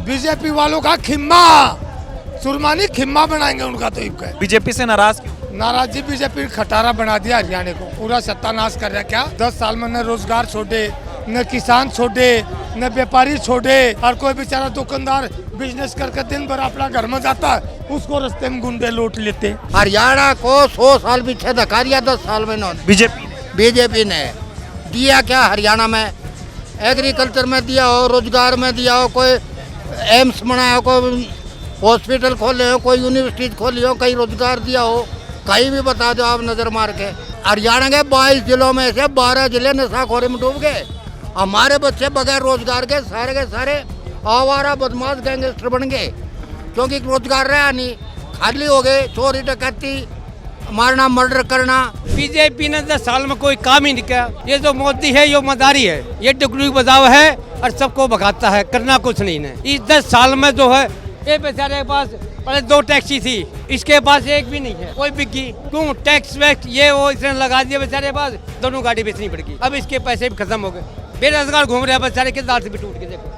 BJP वालों का खिम्मा सुरमानी खिम्मा बनाएंगे उनका तो इनका। बीजेपी से नाराज क्यों? नाराजी बीजेपी खटारा बना दिया हरियाणा को, पूरा सत्यानाश कर रहा। क्या 10 साल में न रोजगार छोड़े, न किसान छोड़े, न व्यापारी छोड़े, और कोई बेचारा दुकानदार बिजनेस करके दिन भर अपना घर में जाता है, उसको रास्ते में गुंडे लूट लेते। हरियाणा को 100 साल पीछे धका दिया 10 साल में इन्होंने। बीजेपी ने दिया क्या हरियाणा में? एग्रीकल्चर में दिया हो, रोजगार में दिया हो, कोई एम्स बनाया हो, कोई हॉस्पिटल खोले हो, कोई यूनिवर्सिटी खोली हो, कहीं रोजगार दिया हो, कहीं भी बता दो आप नजर मार के। हरियाणा के 22 जिलों में से 12 जिले नशाखोरी में डूब गए। हमारे बच्चे बगैर रोजगार के सारे आवारा बदमाश गैंगस्टर बन गए, क्योंकि रोजगार रहा नहीं, खाली हो गए। चोरी डकैती, मारना, मर्डर करना। बीजेपी ने 10 साल में कोई काम ही नहीं किया। ये जो मोदी है ये मदारी है, ये टुकड़ी बजाव है और सबको भगाता है, करना कुछ नहीं है। इस 10 साल में जो है ये बेचारे के पास पहले 2 टैक्सी थी, इसके पास एक भी नहीं है, कोई बिकी। क्यों? टैक्स वैक्स ये वो इसने लगा दिया, बेचारे के पास दोनों गाड़ी बेचनी पड़ेगी। अब इसके पैसे भी खत्म हो गए, बेरोजगार घूम रहे हैं बेचारे के, दांत भी टूट के देखो।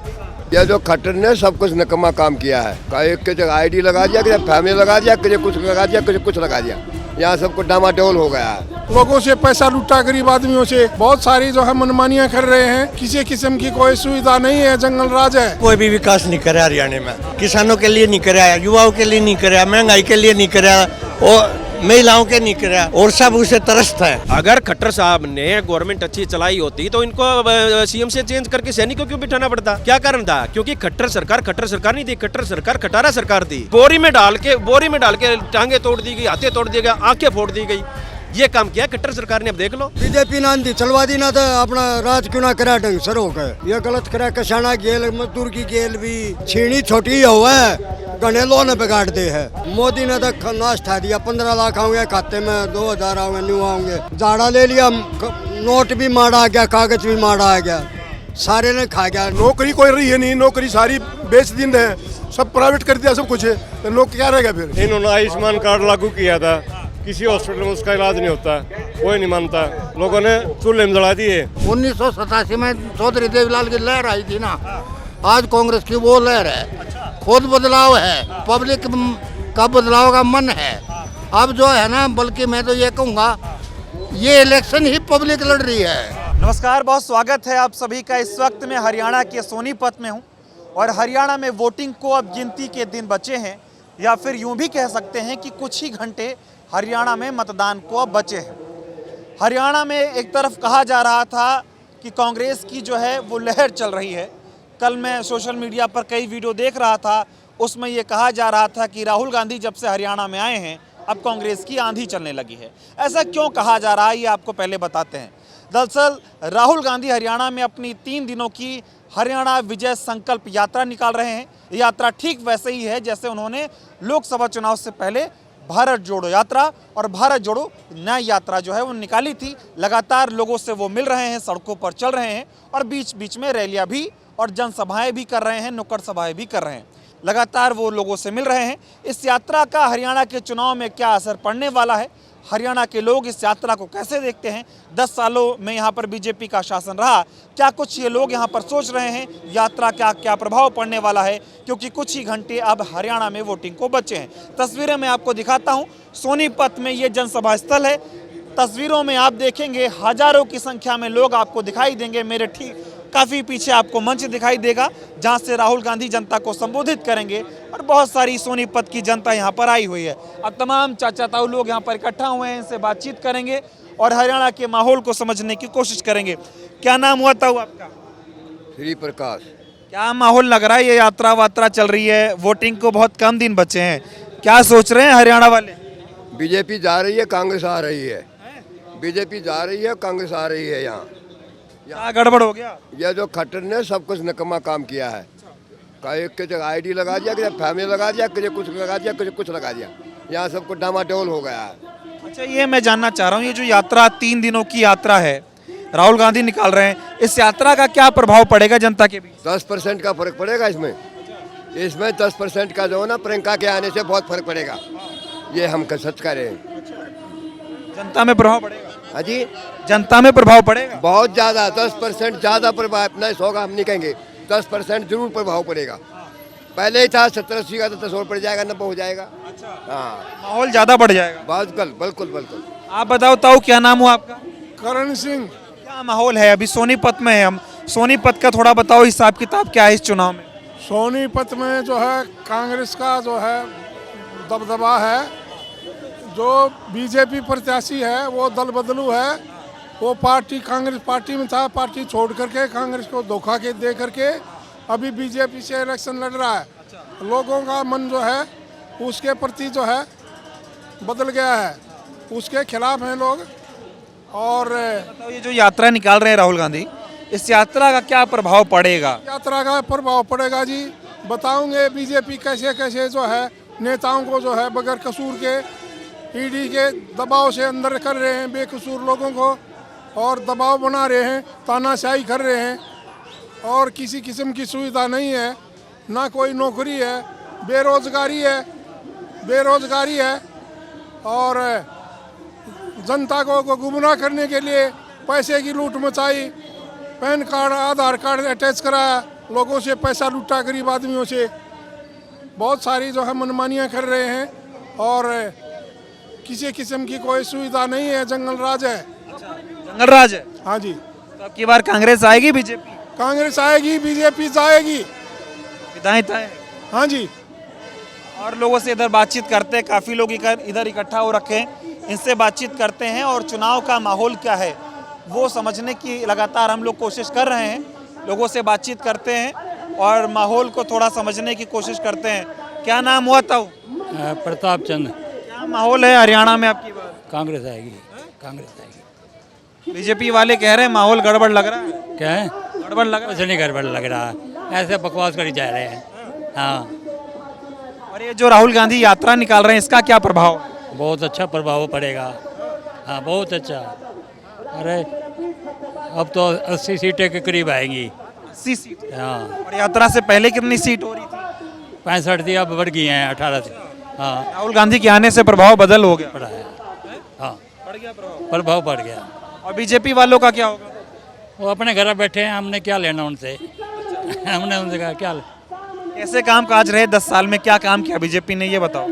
ये जो खट्टर ने सब कुछ निकम्मा काम किया है। एक के जगह आईडी लगा दिया, किसी फैमिली लगा दिया, किसी कुछ लगा दिया, किसी कुछ लगा दिया। यहाँ सबको डामाडोल हो गया है। लोगों से पैसा लूटा, गरीब आदमियों से बहुत सारी जो है मनमानियां कर रहे हैं। किसी किस्म की कोई सुविधा नहीं है, जंगल राज है। कोई भी विकास नहीं करा हरियाणा में, किसानों के लिए नहीं करा, युवाओं के लिए नहीं करा, महंगाई के लिए नहीं करा, और महिलाओं के नहीं करा, और सब उसे तरसत है। अगर खट्टर साहब ने गवर्नमेंट अच्छी चलाई होती तो इनको सीएम से चेंज करके सैनिक को क्यों बिठाना पड़ता? क्या कारण था? क्योंकि खट्टर सरकार नहीं थी, खट्टर सरकार खटारा सरकार थी। बोरी में डाल के टांगे तोड़ दी गई, हाथे तोड़ दिए गए, आंखें फोड़ दी गई। ये काम किया खट्टर सरकार ने। अब देख लो, बीजेपी ने आंधी चलवा दी ना, तो अपना राज क्यों ना करा ढंग सर हो गए। ये गलत करा, किसाना गेल, मजदूर की गेल भी छीनी छोटी हुआ है, गने लोन बिगाड़ दे है। मोदी ने तो नाश ठा दिया, 15 लाख आऊंगे खाते में, 2000 आऊंगे, न्यू आऊंगे। झाड़ा ले लिया, नोट भी मारा आ गया, कागज भी मारा आ गया, सारे ने खा गया। नौकरी कोई रही है नहीं, नौकरी सारी बेच दिन है, सब प्राइवेट कर दिया, सब कुछ है, तो लोग क्या रहेगा फिर? इन्होंने आयुष्मान कार्ड लागू किया था, किसी हॉस्पिटल में उसका इलाज नहीं होता, कोई नहीं मानता, लोगों ने चूल्हे में जला दिए। 1987 में चौधरी देवीलाल की लहर आई थी ना, आज कांग्रेस की वो लहर है। खुद बदलाव है, पब्लिक का बदलाव का मन है। अब जो है ना, बल्कि मैं तो ये कहूँगा, ये इलेक्शन ही पब्लिक लड़ रही है। नमस्कार, बहुत स्वागत है आप सभी का। इस वक्त मैं हरियाणा के सोनीपत में हूँ और हरियाणा में वोटिंग को अब गिनती के दिन बचे हैं, या फिर यूँ भी कह सकते हैं कि कुछ ही घंटे हरियाणा में मतदान को अब बचे हैं। हरियाणा में एक तरफ कहा जा रहा था कि कांग्रेस की जो है वो लहर चल रही है। कल मैं सोशल मीडिया पर कई वीडियो देख रहा था, उसमें ये कहा जा रहा था कि राहुल गांधी जब से हरियाणा में आए हैं अब कांग्रेस की आंधी चलने लगी है। ऐसा क्यों कहा जा रहा है ये आपको पहले बताते हैं। दरअसल राहुल गांधी हरियाणा में अपनी 3 दिनों की हरियाणा विजय संकल्प यात्रा निकाल रहे हैं। यात्रा ठीक वैसे ही है जैसे उन्होंने लोकसभा चुनाव से पहले भारत जोड़ो यात्रा और भारत जोड़ो न्याय यात्रा जो है वो निकाली थी। लगातार लोगों से वो मिल रहे हैं, सड़कों पर चल रहे हैं और बीच बीच में रैलियां भी और जनसभाएं भी कर रहे हैं, नुक्कड़ सभाएं भी कर रहे हैं। लगातार वो लोगों से मिल रहे हैं। इस यात्रा का हरियाणा के चुनाव में क्या असर पड़ने वाला है, हरियाणा के लोग इस यात्रा को कैसे देखते हैं, 10 सालों में यहाँ पर बीजेपी का शासन रहा, क्या कुछ ये लोग यहाँ पर सोच रहे हैं, यात्रा का क्या प्रभाव पड़ने वाला है, क्योंकि कुछ ही घंटे अब हरियाणा में वोटिंग को बचे हैं। तस्वीरें मैं आपको दिखाता हूँ, सोनीपत में ये जनसभा स्थल है। तस्वीरों में आप देखेंगे हजारों की संख्या में लोग आपको दिखाई देंगे। मेरे ठीक काफ़ी पीछे आपको मंच दिखाई देगा जहां से राहुल गांधी जनता को संबोधित करेंगे और बहुत सारी सोनीपत की जनता यहां पर आई हुई है। अब तमाम चाचा ताऊ लोग यहां पर इकट्ठा हुए हैं, इनसे बातचीत करेंगे और हरियाणा के माहौल को समझने की कोशिश करेंगे। क्या नाम हुआ ताऊ आपका? श्री प्रकाश। क्या माहौल लग रहा है? ये यात्रा वात्रा चल रही है, वोटिंग को बहुत कम दिन बचे हैं, क्या सोच रहे हैं हरियाणा वाले? बीजेपी जा रही है, कांग्रेस आ रही है। बीजेपी जा रही है, कांग्रेस आ रही है। यहाँ क्या गड़बड़ हो गया? यह जो खट्टर ने सब कुछ निकम्मा काम किया है। एक के जगह आईडी लगा दिया, किसी फैमिली लगा दिया, किसी कुछ लगा दिया, किसी कुछ लगा दिया। यहाँ सबको डामाडोल हो गया है। अच्छा, ये मैं जानना चाह रहा हूँ, ये जो यात्रा 3 दिनों की यात्रा है, राहुल गांधी निकाल रहे हैं, इस यात्रा का क्या प्रभाव पड़ेगा जनता के बीच? 10% का फर्क पड़ेगा इसमें। 10% का जो है ना, प्रियंका के आने से बहुत फर्क पड़ेगा। ये हम सच कह रहे हैं। जनता में प्रभाव पड़ेगा? हाँ जी, जनता में प्रभाव पड़ेगा बहुत ज़्यादा। 10% ज़्यादा प्रभाव नहीं होगा, हम नहीं कहेंगे, 10% जरूर प्रभाव पड़ेगा। पहले ही था 70-80 का, तो 100 पड़ जाएगा, 90 हो जाएगा। हाँ माहौल ज्यादा बढ़ जाएगा। बिल्कुल बिल्कुल बिल्कुल। आप बताओ ताऊ, क्या नाम हुआ आपका? करण सिंह। क्या माहौल है अभी? सोनीपत में है हम, सोनीपत का थोड़ा बताओ हिसाब किताब क्या है इस चुनाव में? सोनीपत में जो है कांग्रेस का जो है दबदबा है। जो बीजेपी प्रत्याशी है वो दल बदलू है। वो पार्टी कांग्रेस पार्टी में था, पार्टी छोड़ करके कांग्रेस को धोखा के दे करके अभी बीजेपी से इलेक्शन लड़ रहा है। लोगों का मन जो है उसके प्रति जो है बदल गया है, उसके खिलाफ हैं लोग। और बताओ, ये जो यात्रा निकाल रहे हैं राहुल गांधी, इस यात्रा का क्या प्रभाव पड़ेगा? यात्रा का प्रभाव पड़ेगा जी, बताऊंगे बीजेपी कैसे कैसे जो है नेताओं को जो है बगैर कसूर के ईडी के दबाव से अंदर कर रहे हैं, बेकसूर लोगों को और दबाव बना रहे हैं, तानाशाही कर रहे हैं। और किसी किस्म की सुविधा नहीं है, ना कोई नौकरी है, बेरोजगारी है और जनता को गुमराह करने के लिए पैसे की लूट मचाई। पैन कार्ड, आधार कार्ड अटैच कराया, लोगों से पैसा लूटा, गरीब आदमियों से। बहुत सारी जो है मनमानियाँ कर रहे हैं और किसी किस्म की कोई सुविधा नहीं है, जंगल राज है। जंगल राज है? हाँ जी। तो अब की बार कांग्रेस आएगी, बीजेपी? कांग्रेस आएगी, बीजेपी जाएगी। विधायक तय? हाँ जी। और लोगों से इधर बातचीत करते हैं, काफ़ी लोग इधर इकट्ठा हो रखे हैं, इनसे बातचीत करते हैं और चुनाव का माहौल क्या है वो समझने की लगातार हम लोग कोशिश कर रहे हैं। लोगों से बातचीत करते हैं और माहौल को थोड़ा समझने की कोशिश करते हैं। क्या नाम हुआ ताऊ? प्रताप चंद। क्या माहौल है हरियाणा में आपकी बार? कांग्रेस आएगी, कांग्रेस आएगी। बीजेपी वाले कह रहे हैं माहौल गड़बड़ लग रहा है। क्या है? गड़बड़ लग रहा कुछ नहीं गड़बड़ लग रहा, ऐसे बकवास करी जा रहे हैं। हाँ। और ये जो राहुल गांधी यात्रा निकाल रहे हैं, इसका क्या प्रभाव? बहुत अच्छा प्रभाव पड़ेगा। हाँ, बहुत अच्छा। अरे अब तो 80 सीटें के करीब आएंगी। 80 सीट? हाँ। और यात्रा से पहले कितनी सीट हो रही थी? 65 थी, अब बढ़ गई हैं 18 से। हाँ, राहुल गांधी के आने से प्रभाव बदल हो गया। पड़ा है। हाँ, बढ़ गया प्रभाव। प्रभाव बढ़ गया। और बीजेपी वालों का क्या होगा? वो अपने घर बैठे हैं, हमने क्या लेना उनसे। हमने उनसे कहा क्या कैसे काम काज रहे 10 साल में? क्या काम किया बीजेपी ने, ये बताओ।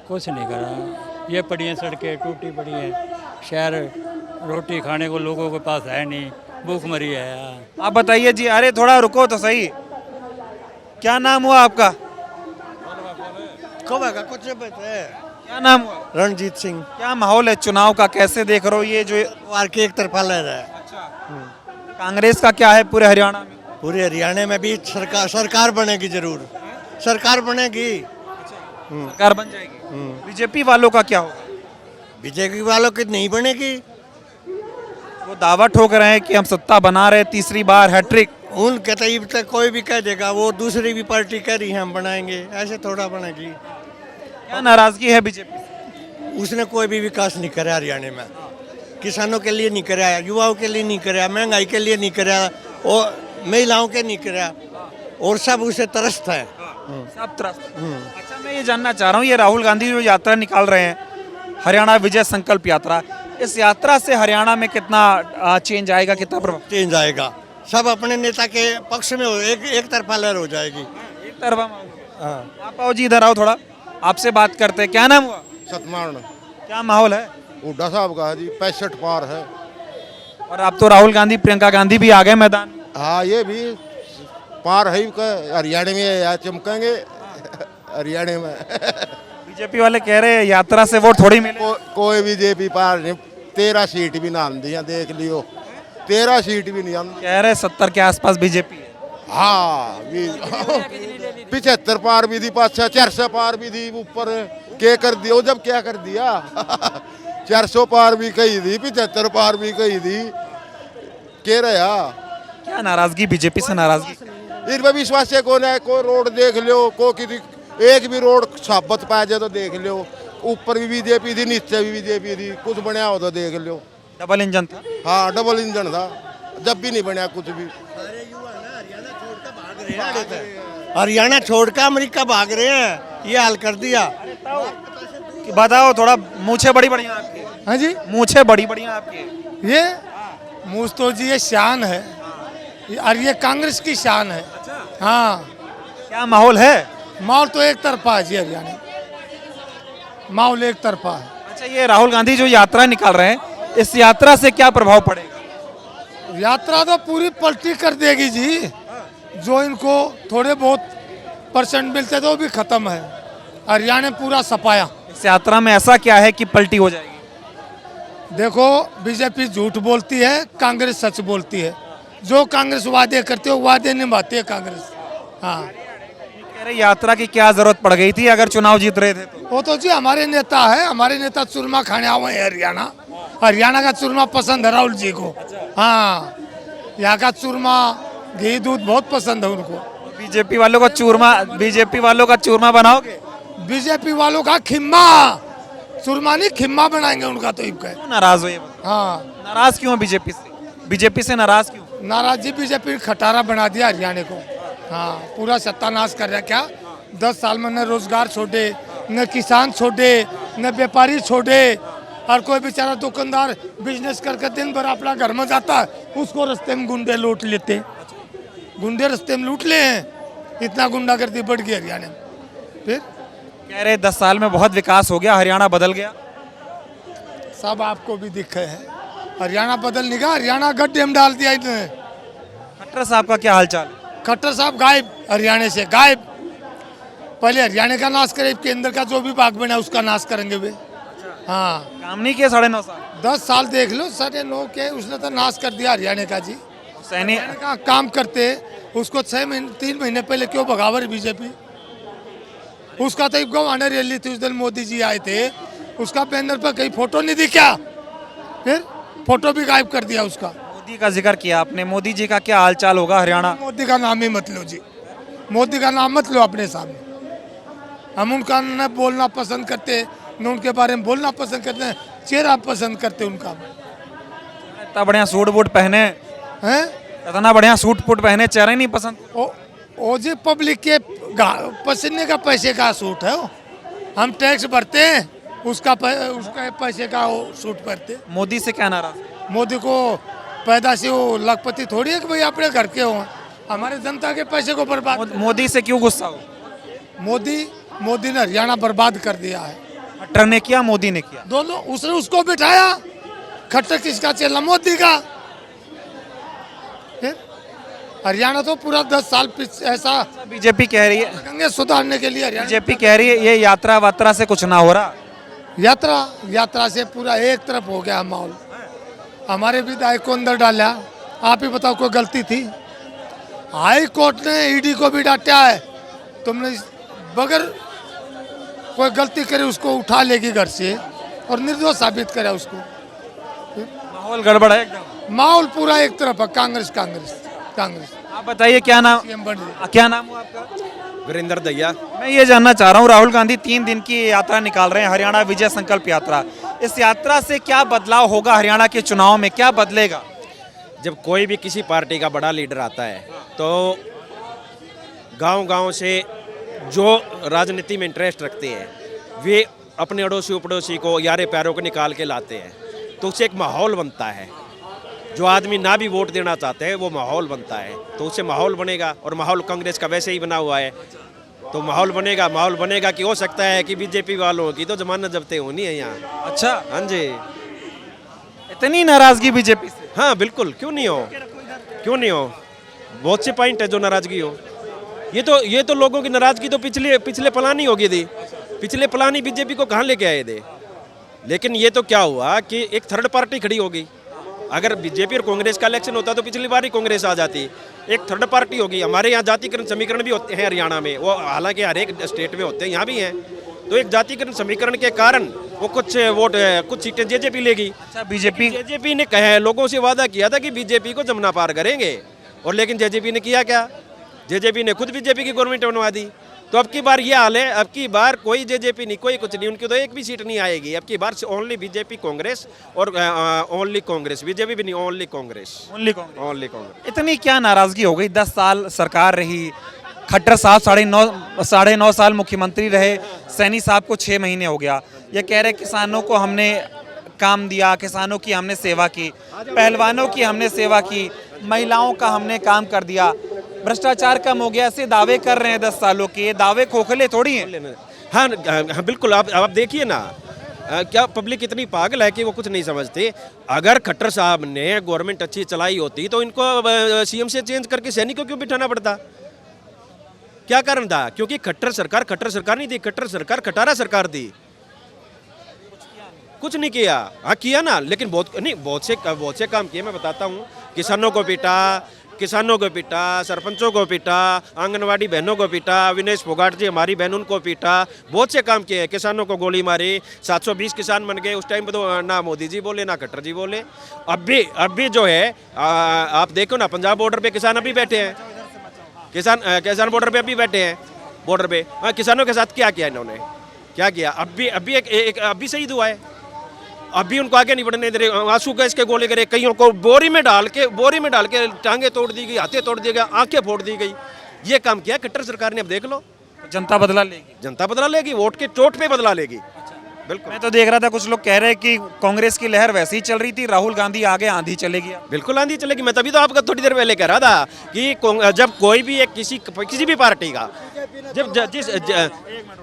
कुछ नहीं करा। ये पड़ी हैं सड़कें, टूटी पड़ी हैं। शहर रोटी खाने को लोगों के पास है नहीं, भूख मरी है। आप बताइए जी। अरे थोड़ा रुको तो सही। क्या नाम हुआ आपका? कुछ क्या नाम हुआ? रणजीत सिंह। क्या माहौल है चुनाव का, कैसे देख रहे हो ये जो वार के एक तरफा लह रहा है। कांग्रेस का क्या है पूरे हरियाणा में? पूरे हरियाणा में भी सरकार बनेगी, जरूर सरकार बनेगी। सरकार बन जाएगी। बीजेपी वालों का क्या होगा? बीजेपी वालों की नहीं बनेगी। वो दावा ठोक रहे हैं कि हम सत्ता बना रहे, तीसरी बार हैट्रिक। उनके तब तक कोई भी कह देगा, वो दूसरी भी पार्टी कह रही है हम बनाएंगे, ऐसे थोड़ा बनेगी। क्या नाराजगी है बीजेपी से? उसने कोई भी विकास नहीं करा हरियाणा में। किसानों के लिए नहीं करा, युवाओं के लिए नहीं करा, महंगाई के लिए नहीं करा और महिलाओं के नहीं करा, और सब उसे तरस्त है। सब त्रस्त। अच्छा, मैं ये जानना चाह रहा हूँ, ये राहुल गांधी जो यात्रा निकाल रहे हैं, हरियाणा विजय संकल्प यात्रा, इस यात्रा से हरियाणा में कितना चेंज आएगा, कितना प्रभाव? चेंज आएगा। सब अपने नेता के पक्ष में हो, एक तरफा लहर हो जाएगी। एक तरफा। आप आओ जी, इधर आओ, थोड़ा आपसे बात करते हैं। क्या नाम हुआ? सतनारायण। क्या माहौल है? हुड्डा साहब का है जी, 65 पार है। और अब तो राहुल गांधी, प्रियंका गांधी भी आ गए मैदान। हाँ, ये भी पार है। हरियाणा में या चमकेंगे हरियाणा में। बीजेपी वाले कह रहे हैं यात्रा से वोट थोड़ी मिले। कोई बीजेपी पार नहीं। 13 सीट भी ना आती है, देख लियो। 13 सीट भी नहीं आती। कह रहे 70 के आसपास बीजेपी है। हाँ, 75 पार भी थी, 400 पार भी थी। ऊपर क्या कर दिया जब, क्या कर दिया। 400 पार भी कही थी, 75 पार भी कही थी। कह रहा क्या नाराजगी बीजेपी से? नाराजगी इस पर विश्वास है कौन है? कोई रोड देख लो, को किसी एक भी रोड साबत पाया जाए तो देख लो। ऊपर भी बीजेपी थी, नीचे भी बीजेपी थी। कुछ बनया हो तो देख लो। डबल इंजन था। हाँ, डबल इंजन था, जब भी नहीं बनया कुछ भी। हरियाणा छोड़कर अमेरिका भाग रहे हैं, ये हाल कर दिया। बताओ थोड़ा, मूछें बड़ी बढ़िया आपकी। हाँ जी, मूछें बड़ी बढ़िया आपकी। ये मूछ तो जी ये शान है, और ये कांग्रेस की शान है। हाँ। क्या माहौल है? माहौल तो एक तरफा है जी हरियाणा, माहौल एक तरफा है। अच्छा, ये राहुल गांधी जो यात्रा निकाल रहे हैं, इस यात्रा से क्या प्रभाव पड़ेगा? यात्रा तो पूरी पलटी कर देगी जी। जो इनको थोड़े बहुत परसेंट मिलते थे वो भी खत्म है। हरियाणा ने पूरा सफाया। इस यात्रा में ऐसा क्या है कि पलटी हो जाएगी? देखो, बीजेपी झूठ बोलती है, कांग्रेस सच बोलती है। जो कांग्रेस वादे करती है वो वादे निभाती है कांग्रेस। हाँ, कह रहे यात्रा की क्या जरूरत पड़ गई थी अगर चुनाव जीत रहे थे तो? वो तो जी हमारे नेता है, हमारे नेता चूरमा खाने आए हैं हरियाणा। हरियाणा का चूरमा पसंद है राहुल जी को। हाँ, यहाँ का चूरमा घी दूध बहुत पसंद है उनको। बीजेपी वालों का चूरमा बनाओगे? बीजेपी वालों का खिम्मा, चूरमा नहीं खिम्मा बनाएंगे उनका। तो क्यों नाराज हो ये? हाँ, नाराज क्यों बीजेपी से? बीजेपी से नाराज क्यों? नाराजगी बीजेपी ने खटारा बना दिया हरियाणा को। हाँ, पूरा सत्यानाश कर रहा। क्या 10 साल में न रोजगार छोड़े, न किसान छोड़े, न व्यापारी छोड़े। और कोई बेचारा दुकानदार बिजनेस करके दिन भर अपना घर में जाता है, उसको रास्ते में गुंडे लूट लेते। गुंडे रास्ते में लूट ले हैं। इतना गुंडागर्दी बढ़ गई हरियाणा में। फिर कह रहे 10 साल में बहुत विकास हो गया, हरियाणा बदल गया। सब आपको भी दिखे है, हरियाणा बदल नहीं गया, हरियाणा गड्ढे में डाल दिया इन्होंने। खट्टर साहब का क्या हालचाल? खट्टर साहब गायब, हरियाणा से गायब। पहले हरियाणा का नाश करे, केंद्र का जो भी भाग बना उसका नाश करेंगे वे। हाँ, काम नहीं किया 9.5 साल। 10 साल देख लो, 9.5 के उसने तो नाश कर दिया हरियाणा का जी। सैनिक का काम करते उसको 3 महीने पहले क्यों भगावर बीजेपी? उसका तो गवाना रैली थी, उस दिन मोदी जी आए थे, उसका बैनर पर कहीं फोटो नहीं दिखा। फिर फोटो भी गायब कर दिया उसका। मोदी का जिक्र किया आपने, मोदी जी का क्या हालचाल होगा हरियाणा? मोदी का नाम ही मत लो जी, मोदी का नाम मत लो अपने सामने। हम उनका न बोलना पसंद करते, न उनके बारे में बोलना पसंद करते हैं, चेहरा पसंद करते उनका। इतना बढ़िया सूट बूट पहने हैं, इतना बढ़िया सूट बूट पहने, चेहरा ही नहीं पसंद। ओ जी पब्लिक के पसीने का पैसे का सूट है वो। हम टैक्स भरते हैं, उसका पैसे का वो सूट भरते। मोदी से क्या नाराज? मोदी को पैदा से वो लखपति थोड़ी है कि भाई अपने घर के हो, हमारे जनता के पैसे को बर्बाद। मोदी से क्यों गुस्सा हो? मोदी ने हरियाणा बर्बाद कर दिया है। खट्टर ने किया, मोदी ने किया, दोनों। उसने उसको बिठाया। खट्टर किसका चेला? मोदी का। फिर हरियाणा तो पूरा 10 साल ऐसा बीजेपी कह रही है सुधारने के लिए। बीजेपी कह रही है ये यात्रा वात्रा से कुछ ना हो रहा। यात्रा से पूरा एक तरफ हो गया माहौल। हमारे विधायक को अंदर डाला। आप ही बताओ, कोई गलती थी? हाई कोर्ट ने ईडी को भी डांटा है। तुमने बगैर कोई गलती करे उसको उठा लेगी घर से और निर्दोष साबित करे उसको। माहौल गड़बड़ है एकदम। माहौल पूरा एक तरफ है, कांग्रेस। आप बताइए क्या नाम हुआ आपका? वीरेंद्र दैया। मैं ये जानना चाह रहा हूँ, राहुल गांधी 3 दिन की यात्रा निकाल रहे हैं, हरियाणा विजय संकल्प यात्रा। इस यात्रा से क्या बदलाव होगा हरियाणा के चुनाव में, क्या बदलेगा? जब कोई भी किसी पार्टी का बड़ा लीडर आता है तो गांव-गांव से जो राजनीति में इंटरेस्ट रखते हैं वे अपने अड़ोसी उपड़ोसी को, यारे प्यारों को निकाल के लाते हैं, तो उससे एक माहौल बनता है। जो आदमी ना भी वोट देना चाहते हैं वो माहौल बनता है, तो उससे माहौल बनेगा। और माहौल कांग्रेस का वैसे ही बना हुआ है, तो माहौल बनेगा कि हो सकता है कि बीजेपी वालों की तो जमानत जब्तें होनी है यहाँ। अच्छा, हाँ जी। इतनी नाराजगी बीजेपी से? हाँ बिल्कुल, क्यों नहीं हो। बहुत से पॉइंट है जो नाराजगी हो। ये तो लोगों की नाराजगी तो पिछले प्लान ही होगी थी। पिछले प्लान ही बीजेपी को कहाँ लेके आए थे। लेकिन ये तो क्या हुआ कि एक थर्ड पार्टी खड़ी होगी। अगर बीजेपी और कांग्रेस का इलेक्शन होता तो पिछली बार ही कांग्रेस आ जाती। एक थर्ड पार्टी होगी। हमारे यहाँ जातिकरण समीकरण भी होते हैं हरियाणा में, वो हालांकि हर एक स्टेट में होते हैं, यहाँ भी हैं। तो एक जातिकरण समीकरण के कारण वो कुछ सीटें जेजेपी लेगी। अच्छा, बीजेपी ने कहा, लोगों से वादा किया था कि बीजेपी को जमुना पार करेंगे, और लेकिन जेजेपी ने किया क्या? जेजेपी ने खुद बीजेपी की गवर्नमेंट बनवा दी। तो अब की बार ये हाल है, अब की बार कोई जेजेपी नहीं, कोई कुछ नहीं, उनकी तो एक भी सीट नहीं आएगी। अब की बार ओनली बीजेपी कांग्रेस और ओनली कांग्रेस, बीजेपी भी नहीं, ओनली कांग्रेस। इतनी क्या नाराजगी हो गई? 10 साल सरकार रही, खट्टर साहब 9.5 साल मुख्यमंत्री रहे, सैनी साहब को 6 महीने हो गया। ये कह रहे किसानों को हमने काम दिया, किसानों की हमने सेवा की, पहलवानों की हमने सेवा की, महिलाओं का हमने काम कर दिया। भ्रष्टाचार कम हो गया, ऐसे दावे कर रहे हैं 10 सालों के, ये दावे खोखले थोड़ी हैं। हाँ हाँ बिल्कुल, आप देखिए ना, क्या पब्लिक इतनी पागल है कि वो कुछ नहीं समझते। अगर खट्टर साहब ने गवर्नमेंट अच्छी चलाई होती तो इनको सीएम से चेंज करके सैनिक को क्यों बिठाना पड़ता? क्या कारण था? क्योंकि खट्टर सरकार नहीं दी, खट्टर सरकार खटारा सरकार दी, कुछ नहीं किया। हाँ किया ना, लेकिन बहुत से काम किए। मैं बताता हूँ, किसानों को पीटा, सरपंचों को पीटा, आंगनवाड़ी बहनों को पीटा, विनेश फोगाट जी हमारी बहन उनको पीटा, बहुत से काम किए। किसानों को गोली मारी, 720 किसान बन गए। उस टाइम पे तो ना मोदी जी बोले ना खट्टर जी बोले। अब भी जो है आप देखो ना, पंजाब बॉर्डर पे किसान अभी बैठे हैं, किसान बॉर्डर पे अभी बैठे हैं, बॉर्डर पे। किसानों के साथ क्या किया इन्होंने? क्या किया? अभी शहीद हुआ है, अभी उनको आगे नहीं बढ़ने दे रहे। आंसू गैस के गोले करे, कईयों को बोरी में डाल के टांगे तोड़ दी गई, हाथे तोड़ दिए गए, आंखें फोड़ दी गई। ये काम किया खट्टर सरकार ने। अब देख लो, जनता बदला लेगी, वोट के चोट पे बदला लेगी। बिल्कुल। मैं तो देख रहा था कुछ लोग कह रहे हैं कि कांग्रेस की लहर वैसे ही चल रही थी, राहुल गांधी आगे आंधी चलेगी। बिल्कुल आंधी चलेगी। मैं तभी तो आपका थोड़ी देर पहले कह रहा था कि जब कोई भी एक किसी भी पार्टी का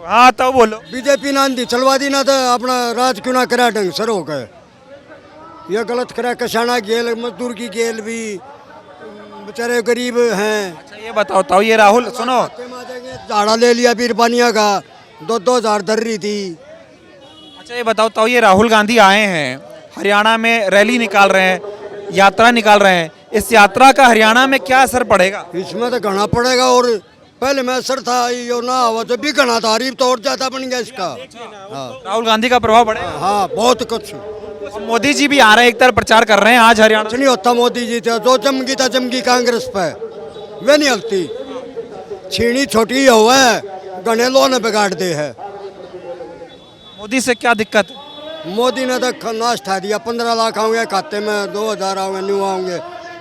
हाँ तो बोलो, बीजेपी ने आंधी चलवा दी ना, तो अपना राज क्यों ना करा ढंग सर हो गए। ये गलत करा, किसाना गेल, मजदूर की गेल भी, बेचारे गरीब हैं। अच्छा ये बताओ ये राहुल सुनो, झाड़ा ले लिया बीरबानिया का, 2,000 दर रही थी। अच्छा ये बताओ ये राहुल गांधी आए हैं, हरियाणा में रैली निकाल रहे हैं, यात्रा निकाल रहे हैं, इस यात्रा का हरियाणा में क्या असर पड़ेगा? इसमें तो घना पड़ेगा, और पहले में असर था यो ना हुआ तो भी घना था, तो और ज्यादा बन गया इसका। हाँ। राहुल गांधी का प्रभाव पड़ेगा। हाँ बहुत कुछ। मोदी जी भी आ रहे हैं, एक तरफ प्रचार कर रहे हैं आज हरियाणा। नहीं होता, मोदी जी थे जो जमगी कांग्रेस पे, वे नहीं हलती। छीनी छोटी हुआ है, घने लो ने बिगाड़ दे है। मोदी से क्या दिक्कत? मोदी ने तो नाश ठा दिया, 15 लाख आओगे खाते में, 2,000 आओगे, न्यू आओगे,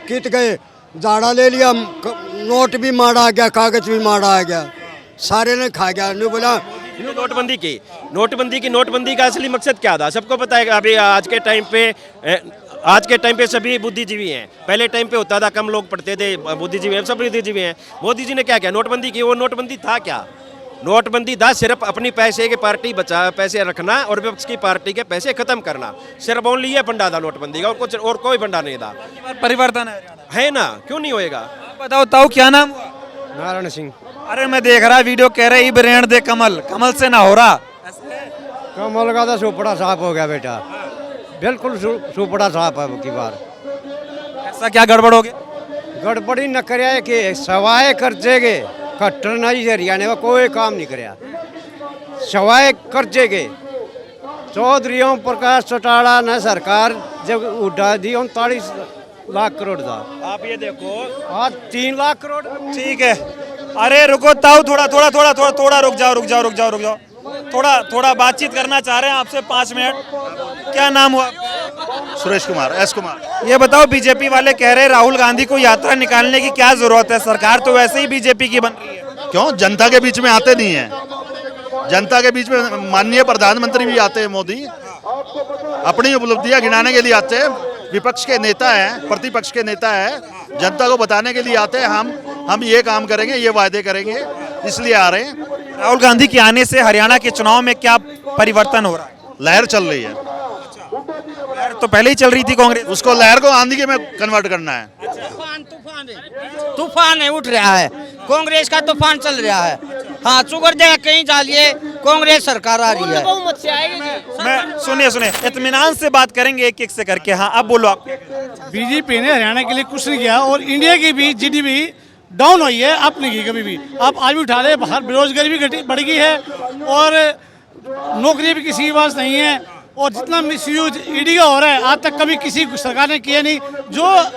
कित गए। झाड़ा ले लिया, नोट भी मारा आ गया, कागज भी मारा आ गया, सारे ने खा गया। न्यू बोला नोटबंदी का असली मकसद क्या था? सबको पता है। अभी आज के टाइम पे सभी बुद्धिजीवी हैं। पहले टाइम पे होता था कम लोग पढ़ते थे, बुद्धिजीवी, सब बुद्धिजीवी हैं। मोदी जी ने क्या किया? नोटबंदी की। वो नोटबंदी था क्या? नोटबंदी था सिर्फ अपनी पैसे की पार्टी पैसे रखना और विपक्ष की पार्टी के पैसे खत्म करना। सिर्फ ओनली ये फंडा था नोटबंदी का, और कोई फंडा नहीं था। परिवर्तन है ना, क्यों नहीं होएगा? बताओ क्या नाम? नारायण सिंह। अरे मैं देख रहा वीडियो, कह रहे इब रेण दे कमल से ना हो रहा। कमल का तो सुपड़ा साफ हो गया बेटा, बिल्कुल सुपड़ा साफ है की बार। ऐसा क्या गड़बड़ हो गया? गड़बड़ी न करे कि सवाए कर्जे के खट्टर नहीं हरियाणा में कोई काम नहीं कराया, सवाए कर्जे के। चौधरी ओम प्रकाश चौटाला ने सरकार जब उड़ा दी 39 लाख करोड़ था। आप ये देखो, आज 3 लाख करोड़। ठीक है, अरे रुको ताऊ, थोड़ा रुक जाओ। थोड़ा बातचीत करना चाह रहे हैं आपसे 5 मिनट। क्या नाम हुआ? सुरेश कुमार, एस कुमार। ये बताओ, बीजेपी वाले कह रहे हैं राहुल गांधी को यात्रा निकालने की क्या जरूरत है? सरकार तो वैसे ही बीजेपी की बन रही है। क्यों? जनता के बीच में आते नहीं है। जनता के बीच में माननीय प्रधानमंत्री भी आते हैं, मोदी अपनी उपलब्धियां गिनाने के लिए आते हैं। विपक्ष के नेता हैं, प्रतिपक्ष के नेता हैं, जनता को बताने के लिए आते हैं हम ये काम करेंगे, ये वायदे करेंगे, इसलिए आ रहे हैं। राहुल गांधी के आने से हरियाणा के चुनाव में क्या परिवर्तन हो रहा है? लहर चल रही है। लहर तो पहले ही चल रही थी कांग्रेस, उसको लहर को आंधी के में कन्वर्ट करना है। तूफान है, उठ रहा है, कांग्रेस का तूफान चल रहा है। हाँ, शुगर जगह कहीं डालिए, कांग्रेस सरकार आ रही है। मैं सुनिए, इत्मीनान से बात करेंगे एक से करके। हाँ अब बोलो आप। बीजेपी ने हरियाणा के लिए कुछ नहीं किया, और इंडिया की भी जीडीपी डाउन हुई है, अप नहीं की कभी भी। आप आज भी उठा रहे, बाहर बेरोजगारी भी बढ़ गई है, और नौकरी भी किसी के पास नहीं है, और जितना मिसयूज ईडी का हो रहा है आज तक कभी किसी सरकार ने किया नहीं। जो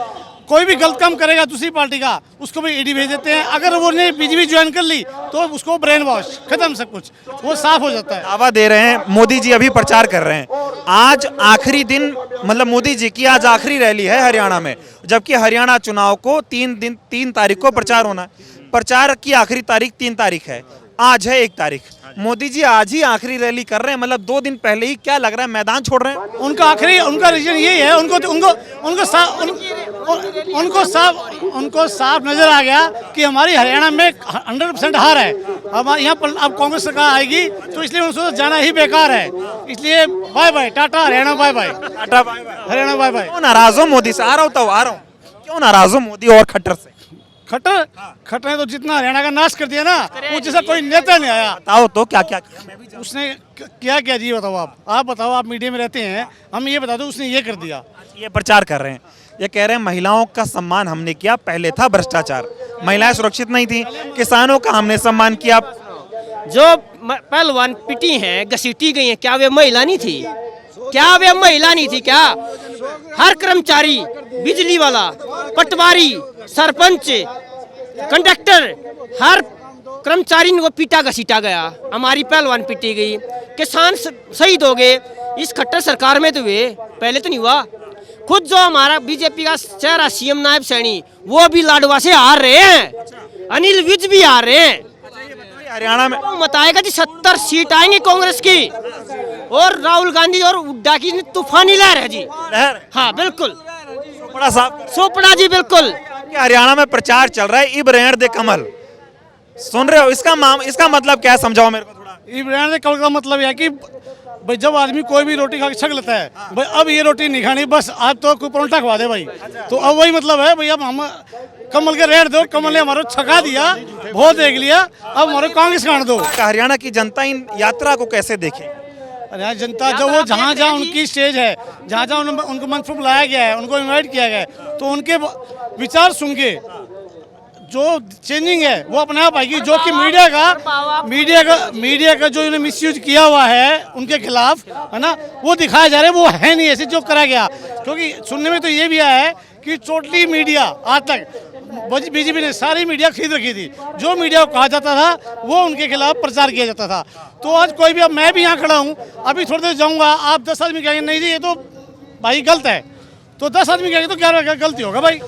कोई भी गलत काम करेगा दूसरी पार्टी का, उसको भी ईडी भेज देते हैं। अगर वो ने बीजेपी ज्वाइन कर ली तो उसको ब्रेन वॉश, खत्म, सब कुछ वो साफ हो जाता है। दावा दे रहे हैं, मोदी जी अभी प्रचार कर रहे हैं। आज आखिरी दिन, मतलब मोदी जी की आज आखिरी रैली है हरियाणा में, जबकि हरियाणा चुनाव को 3 तारीख को प्रचार होना है। प्रचार की आखिरी तारीख 3 तारीख है, आज है 1 तारीख। मोदी जी आज ही आखिरी रैली कर रहे हैं, मतलब 2 दिन पहले ही। क्या लग रहा है, मैदान छोड़ रहे हैं? उनका रीजन यही है, उनको साफ नजर आ गया कि हमारी हरियाणा में 100% हार है। अब यहाँ पर अब कांग्रेस सरकार आएगी तो इसलिए उनको जाना ही बेकार है। इसलिए bye bye tata Haryana, bye bye tata bye bye Haryana, bye bye. क्यों नाराज हो मोदी से? आ रहा हूँ क्यों नाराज हो मोदी और खट्टर से? खट्टर ने तो जितना हरियाणा का नाश कर दिया ना, वो जैसा कोई नेता नहीं आया। बताओ तो क्या क्या किया? उसने क्या क्या जी बताओ आप बताओ, आप मीडिया में रहते हैं, हम ये बता दो उसने ये कर दिया। ये प्रचार कर रहे हैं, ये कह रहे हैं महिलाओं का सम्मान हमने किया, पहले था भ्रष्टाचार, महिलाएं सुरक्षित नहीं थी, किसानों का हमने सम्मान किया। जो पहलवान पिटी हैं, घसीटी गई हैं, क्या वे महिला नहीं थी? क्या वे महिला नहीं थी? क्या हर कर्मचारी, बिजली वाला, पटवारी, सरपंच, कंडक्टर, हर कर्मचारी को पीटा घसीटा गया, हमारी पहलवान पीटी गई, किसान शहीद हो गए। इस खट्टर सरकार में तो हुए, पहले तो नहीं हुआ। खुद जो हमारा बीजेपी का चेहरा सीएम नायब सैनी, वो भी लाडवा से हार रहे हैं, अनिल विज भी हार रहे हैं। हरियाणा में मत आएगा जी 70 सीट आएंगी कांग्रेस की, और राहुल गांधी और हुड्डा की तूफानी लहर है जी। लहर? हाँ बिल्कुल, बड़ा साफ सोपड़ा जी बिल्कुल। हरियाणा में प्रचार चल रहा है, इब रहण दे कमल, सुन रहे हो? इसका मतलब क्या है, समझाओ मेरे को थोड़ा। इब रहण दे कमल का मतलब है कि भाई जब आदमी कोई भी रोटी खा के छक लेता है, भाई अब ये रोटी नहीं खानी, बस आज तो कोई परोंठा खवा दे भाई, तो अब वही मतलब है भाई, अब हम कमल के रेट दो, कमल ने हमारा छका दिया, बहुत देख लिया, अब हमारे कांग्रेस काट दो। हरियाणा की जनता इन यात्रा को कैसे देखे? हरियाणा जनता जो वो जहाँ जहाँ उनकी स्टेज है, जहाँ जहाँ उनको मंच पर बुलाया गया है, उनको इनवाइट किया गया है, तो उनके विचार सुन के जो चेंजिंग है वो अपने आप आएगी। जो कि मीडिया का जो इन्होंने मिसयूज किया हुआ है उनके खिलाफ, है ना, वो दिखाया जा रहा है, वो है नहीं ऐसे जो करा गया। क्योंकि सुनने में तो ये भी आया है कि टोटली मीडिया आज तक बीजेपी ने सारी मीडिया खरीद रखी थी, जो मीडिया को कहा जाता था वो उनके खिलाफ प्रचार किया जाता था। तो आज कोई भी, अब मैं भी यहाँ खड़ा हूँ, अभी थोड़ी देर जाऊँगा, आप 10 आदमी कहेंगे नहीं जी ये तो भाई गलत है, तो 10 आदमी कहेंगे तो क्या गलती होगा भाई,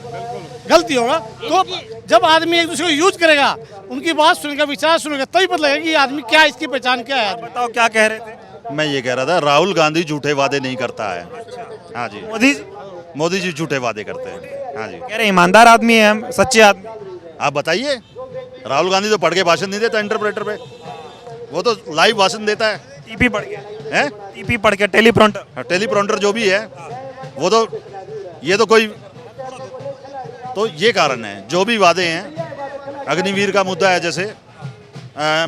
गलती होगा। तो जब आदमी एक दूसरे को यूज करेगा, उनकी बात सुनेगा, विचार सुनेगा, तभी पता लगेगा कि आदमी क्या, इसकी पहचान क्या है। बताओ क्या कह रहे थे? मैं ये कह रहा था, राहुल गांधी झूठे वादे नहीं करता है। हाँ जी, मोदी जी झूठे वादे करते हैं। हाँ जी, कह रहे ईमानदार आदमी है हम, सच्चे आदमी। आप बताइए, राहुल गांधी तो पढ़ के भाषण नहीं देता इंटरप्रेटर पे, वो तो लाइव भाषण देता है। टीपी पढ़ के है, टीपी पढ़ के, टेलीप्रॉम्प्टर जो भी है वो तो, ये तो कोई, तो ये कारण है। जो भी वादे हैं, अग्निवीर का मुद्दा है, जैसे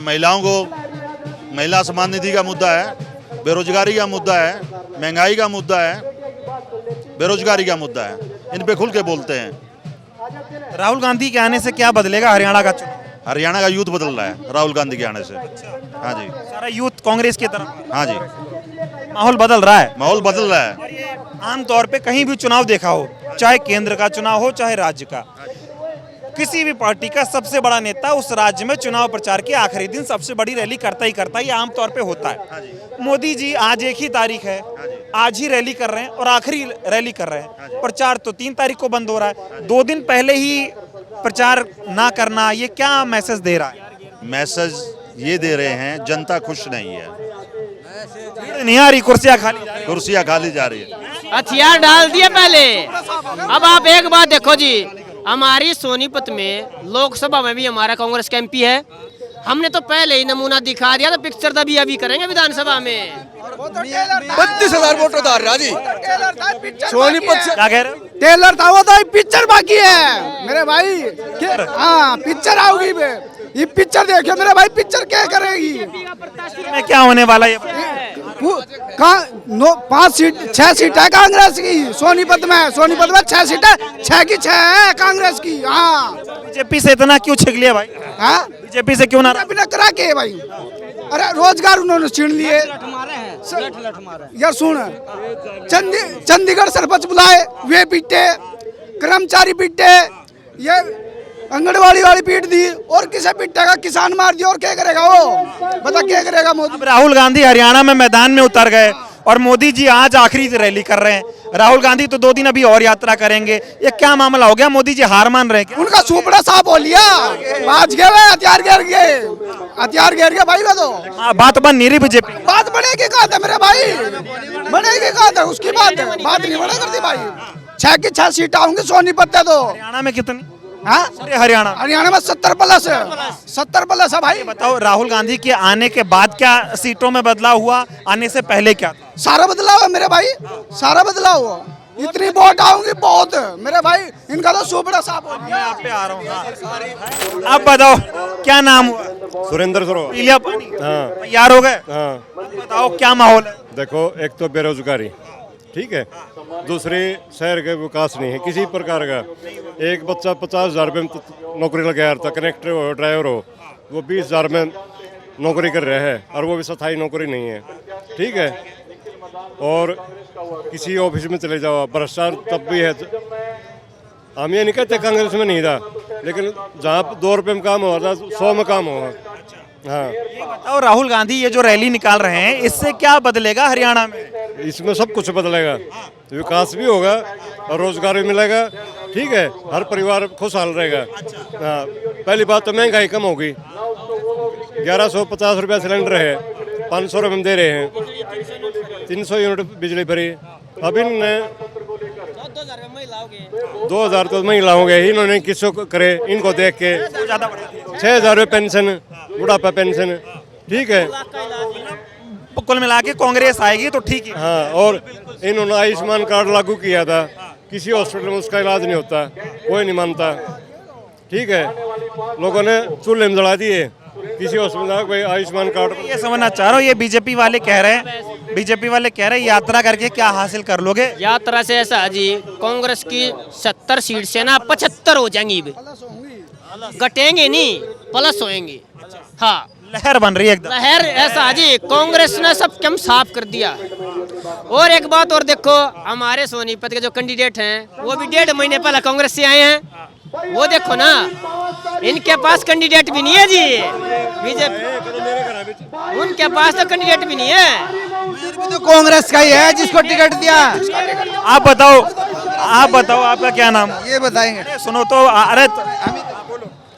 महिलाओं को महिला सम्मान निधि का मुद्दा है, बेरोजगारी का मुद्दा है, महंगाई का मुद्दा है, बेरोजगारी का मुद्दा है, इन पे खुल के बोलते हैं। राहुल गांधी के आने से क्या बदलेगा हरियाणा का चुनाव? हरियाणा का यूथ बदल रहा है राहुल गांधी के आने से। हाँ जी, सारा यूथ कांग्रेस की तरफ। हाँ जी, माहौल बदल रहा है, माहौल बदल रहा है। आमतौर पे कहीं भी चुनाव देखा हो, चाहे केंद्र का चुनाव हो चाहे राज्य का, किसी भी पार्टी का सबसे बड़ा नेता उस राज्य में चुनाव प्रचार के आखिरी दिन सबसे बड़ी रैली करता ही करता है, ये आमतौर पे होता है। मोदी जी आज 1 ही तारीख है, आज ही रैली कर रहे हैं और आखिरी रैली कर रहे हैं। प्रचार तो 3 तारीख को बंद हो रहा है, 2 दिन पहले ही प्रचार ना करना, ये क्या मैसेज दे रहा है? मैसेज ये दे रहे हैं, जनता खुश नहीं है, नहीं आ रही, कुर्सियां खाली जा रही है। हथियार डाल दिए पहले। अब आप एक बात देखो जी, हमारी सोनीपत में लोकसभा में भी हमारा कांग्रेस का एमपी है, हमने तो पहले ही नमूना दिखा दिया, तो पिक्चर दबी अभी करेंगे विधानसभा में। 32,000 वोट उतार रहा जी सोनीपत से। क्या कह रहे हो? टेलर था वो तो पिक्चर बाकी है मेरे भाई। हाँ पिक्चर आओगी, ये पिक्चर देखिए मेरे भाई, पिक्चर क्या करेगी में क्या होने वाला है? 6 सीट है कांग्रेस की सोनीपत में 6 सीट है, 6 की 6 है कांग्रेस की। हाँ बीजेपी से इतना क्यों छिक लिया भाई? हाँ बीजेपी से क्यों ना करा के भाई? अरे रोजगार उन्होंने छीन लिए यार। सुन, चंडीगढ़ सरपंच बुलाए, वे पीटे, कर्मचारी पीटे, ये आंगनबाड़ी वाली पीट दी, और किसे पीटेगा? किसान मार दिया, और क्या करेगा वो? बता क्या करेगा मोदी? अब राहुल गांधी हरियाणा में मैदान में उतर गए और मोदी जी आज आखिरी रैली कर रहे हैं। राहुल गांधी तो 2 दिन अभी और यात्रा करेंगे, ये क्या मामला हो गया? मोदी जी हार मान रहे हैं? उनका सुपड़ा साफ हो लिया, आज गए हथियार गिर गए भाई। वो तो बात बन नहीं रही, बीजेपी बात बनेगी कहा था मेरे भाई, बनेगी कहा था, उसकी बात नहीं बना कर दी भाई। 6 की 6 सीटें होंगी सोनीपत है तो। हरियाणा में कितनी? हाँ पूरे हरियाणा हरियाणा में 70+ है भाई। बताओ, राहुल गांधी के आने के बाद क्या सीटों में बदलाव हुआ, आने से पहले क्या था? सारा बदलाव है मेरे भाई, सारा बदलाव हुआ। इतनी वोट आऊंगी बहुत मेरे भाई, इनका तो सुबड़ा साफ हो गया। आप पे आ रहा हूँ। आप बताओ क्या नाम हुआ? सुरेंद्र सरो। पीलिया पानी हाँ तैयार हो गए? हाँ। बताओ क्या माहौल है? देखो, एक तो बेरोजगारी, ठीक है, दूसरी शहर के विकास नहीं है किसी प्रकार का। एक बच्चा 50,000 रुपये में नौकरी लग गया था, कनेक्टर हो ड्राइवर हो, वो 20,000 में नौकरी कर रहे हैं और वो भी स्थायी नौकरी नहीं है, ठीक है। और किसी ऑफिस में चले जाओ, भ्रष्टाचार तब भी है। हम ये नहीं कहते कांग्रेस में नहीं था, लेकिन जहाँ 2 रुपये में काम हो रहा था 100 में काम होगा। हाँ, बताओ, राहुल गांधी ये जो रैली निकाल रहे हैं, इससे क्या बदलेगा हरियाणा में? इसमें सब कुछ बदलेगा, विकास भी होगा और रोजगार भी मिलेगा, ठीक है, हर परिवार खुशहाल रहेगा। हाँ, पहली बात तो महंगाई कम होगी। 1150 रुपया सिलेंडर है, 500 रुपये में दे रहे हैं, 300 यूनिट बिजली फ्री। अब इनने 2,000 तो महिलाओं गए, इन्होंने किसको करे, इनको देख के 6,000 रुपये पेंशन, बुढ़ापा पेंशन, ठीक है। कुल मिला के कांग्रेस आएगी तो ठीक है। हाँ, और इन्होंने आयुष्मान कार्ड लागू किया था, किसी हॉस्पिटल में उसका इलाज नहीं होता, कोई नहीं मानता, ठीक है। लोगों ने चूल्हे में जला दिए, किसी हॉस्पिटल में कोई आयुष्मान कार्ड। ये समझना चाह रहा हूँ, ये बीजेपी वाले कह रहे हैं यात्रा करके क्या हासिल कर लोगे? यात्रा से ऐसा है जी, कांग्रेस की 70 सीट से ना 75 हो जाएंगी, घटेंगे नहीं, प्लस होएंगे। हाँ, लहर बन रही है एकदम। लहर ऐसा है जी, कांग्रेस ने सब कम साफ कर दिया। और एक बात और देखो, हमारे सोनीपत के जो कैंडिडेट हैं वो भी 1.5 महीने पहले कांग्रेस से आए हैं, वो देखो ना, इनके पास कैंडिडेट भी नहीं है जी, बीजेपी उनके पास तो कैंडिडेट भी नहीं है, तो कांग्रेस का ही है जिसको टिकट दिया। आप बताओ आपका क्या नाम? ये बताएंगे। सुनो तो, अरे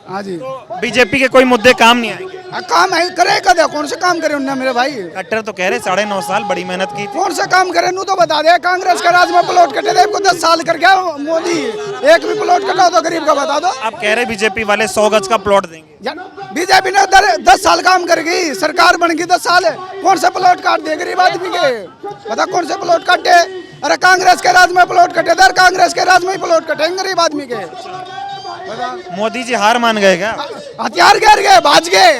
हाँ जी, बीजेपी के कोई मुद्दे काम नहीं आएंगे? काम है, करेगा दे, कौन से काम करे उनने मेरे भाई? खट्टर तो कह रहे 9.5 साल बड़ी मेहनत की थी। कौन सा काम करे नू तो बता दे। कांग्रेस का राज में प्लॉट कटे थे, इनको 10 साल कर गया मोदी, एक भी प्लॉट कटा तो गरीब का बता दो। आप कह रहे बीजेपी वाले 100 गज का प्लॉट देंगे? बीजेपी ने 10 साल काम कर गई, सरकार बन गई 10 साल, कौन सा प्लॉट काट दे गरीब आदमी के? बता कौन से प्लॉट काटे? अरे कांग्रेस के राज में प्लॉट कटे थे, कांग्रेस के राज में ही प्लॉट कटेंगे गरीब आदमी के। मोदी जी हार मान गए क्या? हथियार गिर गए, भाज गए।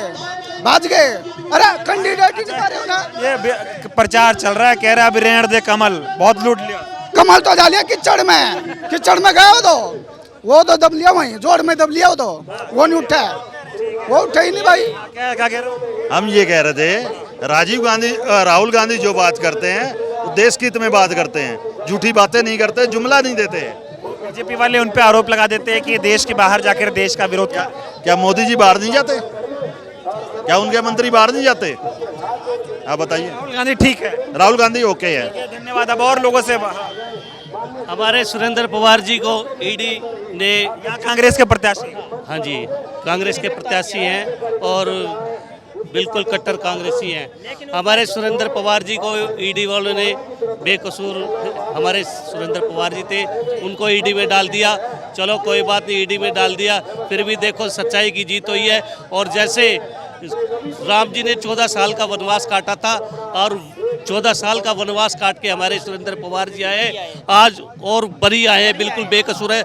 अरे कैंडिडेट ही दिखा रहे हो ना। ये प्रचार चल रहा है, कह रहा है अभी रहने दे कमल, बहुत लूट लिया। कमल तो डालिया कीचड़ में गए हो तो वो तो दब लिया, वहीं जोड़ में दब लिया हो तो वो नहीं उठा, वो उठा ही नहीं भाई। क्या कह रहे हो? हम ये कह रहे थे, राहुल गांधी जो बात करते हैं वो देश की हित में बात करते हैं, झूठी बातें नहीं करते, जुमला नहीं देते। बीजेपी वाले उन पे आरोप लगा देते हैं कि ये देश के बाहर जाकर देश का विरोध क्या मोदी जी बाहर नहीं जाते? क्या उनके मंत्री बाहर नहीं जाते? आप बताइए। राहुल गांधी ठीक है? राहुल गांधी ओके है। धन्यवाद। अब और लोगों से, हमारे सुरेंद्र पवार जी को ईडी ने, यहाँ कांग्रेस के प्रत्याशी? हाँ जी, कांग्रेस के प्रत्याशी हैं और बिल्कुल कट्टर कांग्रेसी हैं। हमारे सुरेंद्र पवार जी को ईडी वालों ने बेकसूर, हमारे सुरेंद्र पवार जी थे, उनको ईडी में डाल दिया। चलो कोई बात नहीं, ईडी में डाल दिया, फिर भी देखो सच्चाई की जीत हुई है। और जैसे राम जी ने 14 साल का वनवास काटा था और 14 साल का वनवास काट के हमारे सुरेंद्र पवार जी आए आज और बरी आए, बिल्कुल बेकसूर है।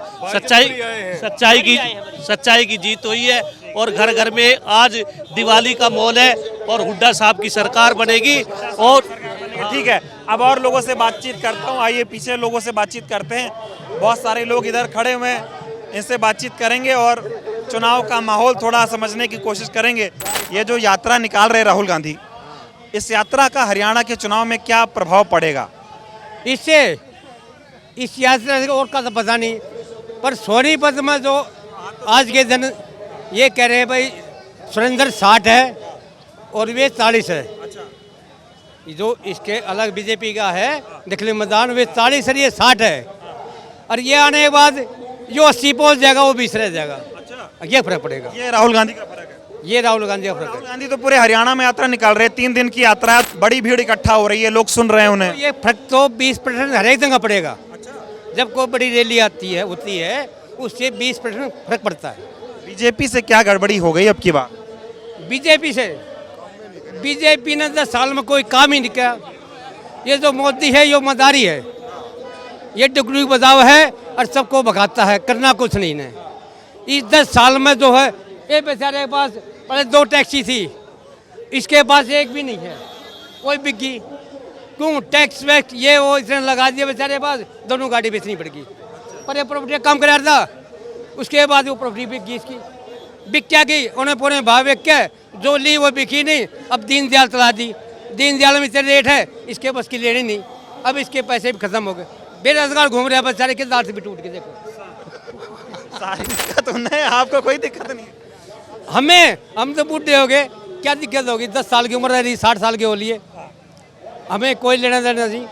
सच्चाई की जीत हुई है और घर घर में आज दिवाली का माहौल है और हुड्डा साहब की सरकार बनेगी। और ठीक है, अब और लोगों से बातचीत करता हूँ। आइए पीछे लोगों से बातचीत करते हैं, बहुत सारे लोग इधर खड़े हुए हैं, इनसे बातचीत करेंगे और चुनाव का माहौल थोड़ा समझने की कोशिश करेंगे। ये जो यात्रा निकाल रहे राहुल गांधी, इस यात्रा का हरियाणा के चुनाव में क्या प्रभाव पड़ेगा? इससे इस यात्रा से और का तो पता नहीं, पर सोनीपत में जो आज के दिन ये कह रहे हैं भाई सुरेंद्र 60 है और वे 40 है। जो इसके अलग बीजेपी का है निखिल मैदान, वे 40 है, ये 60 है। और ये आने के बाद जो 80 पहुंच जाएगा वो 20 रह जाएगा। ये फर्क पड़ेगा। ये राहुल गांधी का फर्क है? ये राहुल गांधी का फर्क है। राहुल गांधी तो पूरे हरियाणा में यात्रा निकाल रहे हैं, 3 दिन की यात्रा, बड़ी भीड़ इकट्ठा हो रही है, लोग सुन रहे हैं उन्हें। ये फर्क तो 20% हर एक जगह पड़ेगा। जब कोई बड़ी रैली आती है होती है उससे 20% फर्क पड़ता है। बीजेपी से क्या गड़बड़ी हो गई अब की बार? बीजेपी ने 10 साल में कोई काम ही नहीं किया। ये जो मोदी है ये मदारी है, ये डुगडुगी बजाव है और सबको भगाता है, करना कुछ नहीं ने। इस 10 साल में जो है ये बेचारे के पास पहले 2 टैक्सी थी, इसके पास एक भी नहीं है, कोई बिकी क्यों? टैक्स वैक्स ये वो इसने लगा दिया, बेचारे के पास दोनों गाड़ी बेचनी पड़ेगी। पर ये प्रॉपर्टी काम करा था, उसके बाद वो प्रॉपर्टी बिक गई इसकी। बिक क्या गई? उन्हें पूरे भाव बिक के जो ली वो बिकी नहीं। अब दीनदयाल चला दी, दीनदयाल में इतने रेट है, इसके बस की लेनी नहीं। अब इसके पैसे भी खत्म हो गए, बेरोजगार घूम रहे हैं बेचारे, किरदार से भी टूट के देखो। सारी दिक्कत उन्हें, आपको कोई दिक्कत नहीं? हम तो बूढ़े हो गए, क्या दिक्कत होगी? 10 साल की उम्र रही, 60 साल के हो लिए, हमें कोई लेना देना नहीं।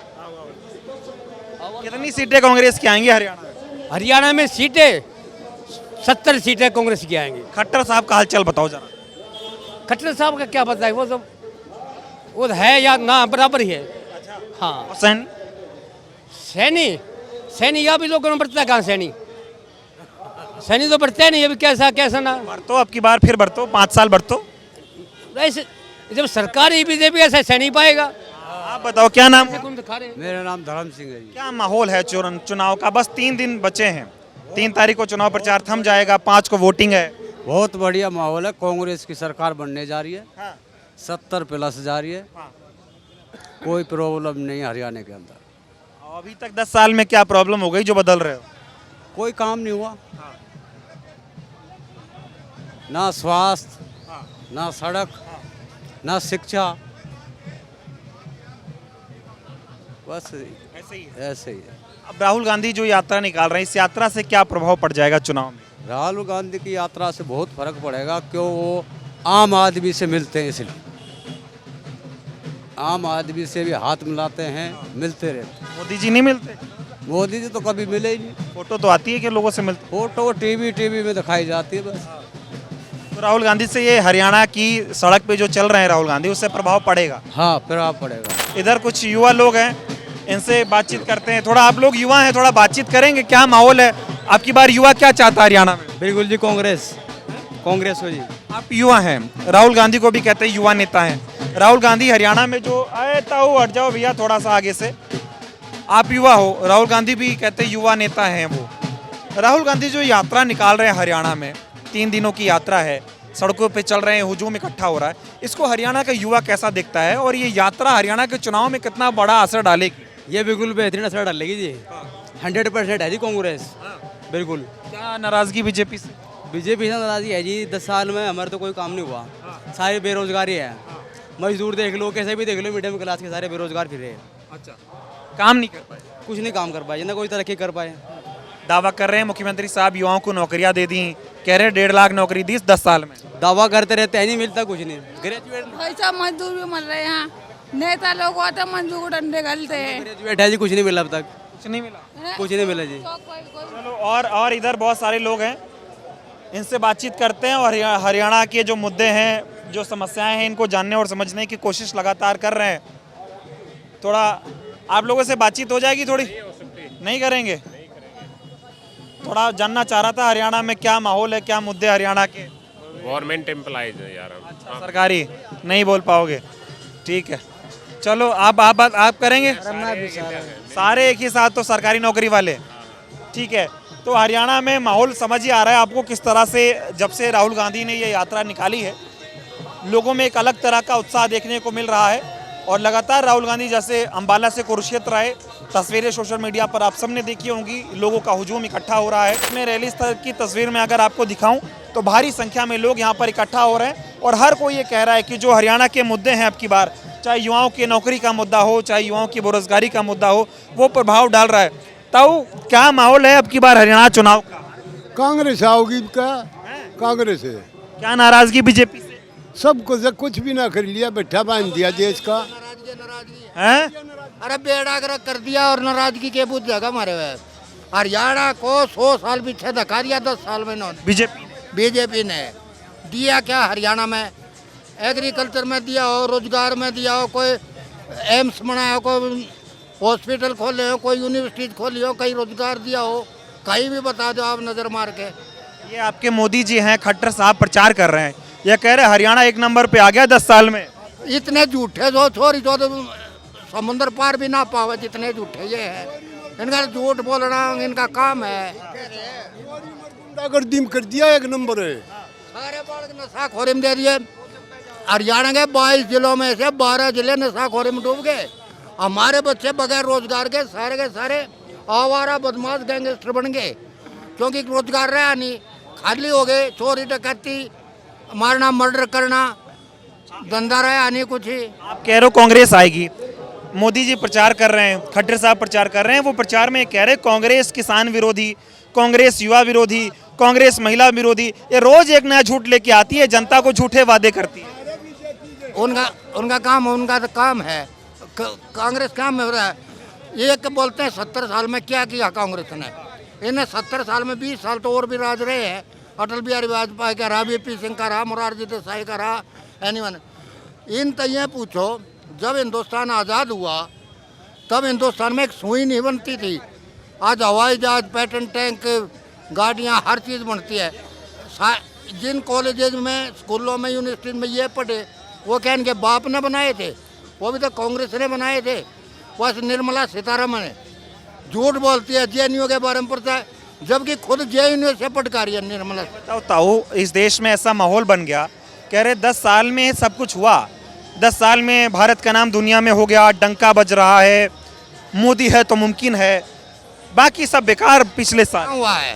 कितनी सीटें कांग्रेस की आएंगी हरियाणा में? हरियाणा में सीटें 70 सीटें कांग्रेस की आएंगी। खट्टर साहब का हालचाल बताओ जरा। खट्टर साहब का क्या पता है, वो है या ना बराबर ही है। हाँ, सैनी या भी लोगों में बढ़ता है। कहाँ सैनी तो बढ़ते नहीं, अभी कैसा ना बरतो, अब की बार फिर बरतो, 5 साल बरतो। ऐसे जब सरकार ही बीजेपी ऐसा सैनी पाएगा। आप बताओ क्या नाम? मेरा नाम धर्म सिंह है जी। क्या माहौल है चुनाव का? बस 3 दिन बचे हैं, 3 तारीख को चुनाव प्रचार थम जाएगा, 5 को वोटिंग है। बहुत बढ़िया माहौल है। कांग्रेस की सरकार बनने जा रही है, 70+ जा रही है। कोई प्रॉब्लम नहीं हरियाणा के अंदर। अभी तक 10 साल में क्या प्रॉब्लम हो गई जो बदल रहे हो? कोई काम नहीं हुआ, ना स्वास्थ्य, ना सड़क, ना शिक्षा, बस ऐसे ही है। अब राहुल गांधी जो यात्रा निकाल रहे हैं, इस यात्रा से क्या प्रभाव पड़ जाएगा चुनाव में? राहुल गांधी की यात्रा से बहुत फर्क पड़ेगा, क्यों? वो आम आदमी से मिलते हैं, इसलिए आम आदमी से भी हाथ मिलाते हैं, मिलते रहते हैं। मोदी जी नहीं मिलते? मोदी जी तो कभी मिले ही नहीं। फोटो तो आती है कि लोगों से मिलते? फोटो टीवी में दिखाई जाती है बस। तो राहुल गांधी से ये हरियाणा की सड़क पे जो चल रहे हैं राहुल गांधी, उससे प्रभाव पड़ेगा? हाँ, प्रभाव पड़ेगा। इधर कुछ युवा लोग हैं, इनसे बातचीत करते हैं। थोड़ा आप लोग युवा हैं, थोड़ा बातचीत करेंगे। क्या माहौल है आपकी बार? युवा क्या चाहता है हरियाणा में? बिल्कुल जी, कांग्रेस हो जी। आप युवा हैं, राहुल गांधी को भी कहते हैं युवा नेता हैं। राहुल गांधी हरियाणा में जो आए ताऊ, हट जाओ भैया थोड़ा सा आगे से, आप युवा हो, राहुल गांधी भी कहते हैं युवा नेता हैं वो। राहुल गांधी जो यात्रा निकाल रहे हैं हरियाणा में, 3 दिनों की यात्रा है, सड़कों पे चल रहे हैं, हुजूम इकट्ठा हो रहा है, इसको हरियाणा का युवा कैसा दिखता है? और ये यात्रा हरियाणा के चुनाव में कितना बड़ा असर डालेगी? ये बिल्कुल बेहतरीन असर डालेगी जी। 100% है जी कांग्रेस, बिल्कुल। क्या नाराजगी बीजेपी से? बीजेपी से नाराजगी है जी। 10 साल में हमारे तो कोई काम नहीं हुआ, सारी बेरोजगारी है। मजदूर देख लो, कैसे भी देख लो, मिडियम क्लास के सारे बेरोजगार फिर रहे हैं। अच्छा, काम नहीं कर पाए? कुछ नहीं काम कर पाए, ना कोई तरक्की कर पाए। दावा कर रहे हैं मुख्यमंत्री साहब युवाओं को नौकरियां दे दी, कह रहे 1.5 लाख नौकरी दी 10 साल में। दावा करते रहते हैं, नहीं मिलता कुछ नहीं। ग्रेजुएट ऐसा मजदूर भी मर रहे हैं यहाँ, नेता लोग आते मजदूर को डंडे घलते हैं। ग्रेजुएट है जी, कुछ नहीं मिला अब तक। कुछ नहीं मिला? कुछ नहीं मिला जी। चलो, और इधर बहुत सारे लोग हैं, इनसे बातचीत करते हैं और हरियाणा के जो मुद्दे हैं, जो समस्याएं हैं, इनको जानने और समझने की कोशिश लगातार कर रहे हैं। थोड़ा आप लोगों से बातचीत हो जाएगी? थोड़ी नहीं करेंगे? थोड़ा जानना चाह रहा था हरियाणा में क्या माहौल है, क्या मुद्दे हरियाणा के? गवर्नमेंट एम्प्लॉइज है यार हम। अच्छा, सरकारी नहीं बोल पाओगे, ठीक है। चलो आप करेंगे? सारे एक ही साथ तो सरकारी नौकरी वाले, ठीक है। तो हरियाणा में माहौल समझ ही आ रहा है आपको किस तरह से, जब से राहुल गांधी ने ये यात्रा निकाली है, लोगों में एक अलग तरह का उत्साह देखने को मिल रहा है। और लगातार राहुल गांधी जैसे अंबाला से कुरुक्षेत्र आए, तस्वीरें सोशल मीडिया पर आप सबने देखी होंगी, लोगों का हुजूम इकट्ठा हो रहा है। इसमें रैली स्थल की तस्वीर में अगर आपको दिखाऊं तो भारी संख्या में लोग यहाँ पर इकट्ठा हो रहे हैं और हर कोई ये कह रहा है कि जो हरियाणा के मुद्दे हैं अब की बार, चाहे युवाओं की नौकरी का मुद्दा हो, चाहे युवाओं की बेरोजगारी का मुद्दा हो, वो प्रभाव डाल रहा है। तो क्या माहौल है अब की बार हरियाणा चुनाव का? कांग्रेस आओगी क्या? कांग्रेस है। क्या नाराजगी बीजेपी से? सब कुछ भी ना कर लिया, बैठा बांध दिया देश का है। अरे बेड़ा गर्क कर दिया और नाराजगी के बुझ जाएगा हमारे। हरियाणा को 100 साल पीछे धका दिया 10 साल में इन्होंने। बीजेपी ने दिया क्या हरियाणा में? एग्रीकल्चर में दिया हो, रोजगार में दिया हो, कोई एम्स बनाया हो, कोई हॉस्पिटल खोले हो, कोई यूनिवर्सिटी खोली हो, कहीं रोजगार दिया हो, कहीं भी बता दो आप नज़र मार के। ये आपके मोदी जी हैं, खट्टर साहब प्रचार कर रहे हैं, ये कह रहे हैं हरियाणा 1 नंबर पे आ गया 10 साल में। इतने झूठे जो छोरी जो तो समुद्र पार भी ना पावे, जितने झूठे ये है। इनका झूठ बोलना इनका काम है। गुंडागर्दी कर दिया 1 नंबर है। सारे बालक नशाखोरी में दे दिए। हरियाणा के 22 जिलों में से 12 जिले नशाखोरी में डूब गए। हमारे बच्चे बगैर रोजगार के सारे आवारा बदमाश गैंगस्टर बन गए, क्योंकि रोजगार रहा नहीं, खाली हो गए। चोरी डकैती, मारना, मर्डर करना, धंधा रहा नहीं कुछ ही। आप कह रहे हो कांग्रेस आएगी, मोदी जी प्रचार कर रहे हैं, खट्टर साहब प्रचार कर रहे हैं, वो प्रचार में कह रहे हैं कांग्रेस किसान विरोधी, कांग्रेस युवा विरोधी, कांग्रेस महिला विरोधी। ये रोज एक नया झूठ लेके आती है, जनता को झूठे वादे करती है। उनका तो काम है। कांग्रेस काम हो रहा है। ये बोलते हैं 70 साल में क्या किया कांग्रेस ने। इन्हें 70 साल में 20 साल तो और भी राज रहे हैं। अटल बिहारी वाजपेयी का रहा, VP सिंह का रहा, मोरारजी देसाई का रहा, एनीवन। इन तो ये पूछो, जब हिंदुस्तान आज़ाद हुआ तब हिंदुस्तान में एक सुई नहीं बनती थी। आज हवाई जहाज, पैटर्न टैंक, गाड़ियाँ, हर चीज़ बनती है। जिन कॉलेजेज में, स्कूलों में, यूनिवर्सिटी में ये पढ़े, वो क्या इनके बाप ने बनाए थे? वो भी तो कांग्रेस ने बनाए थे। बस निर्मला सीतारमण झूठ बोलती है, JNU के बारे में पढ़ता है, जबकि खुद JNU से पढ़का रही है निर्मला। बताओ, इस देश में ऐसा माहौल बन गया, कह रहे 10 साल में सब कुछ हुआ, 10 साल में भारत का नाम दुनिया में हो गया, डंका बज रहा है, मोदी है तो मुमकिन है, बाकी सब बेकार। पिछले साल हुआ है,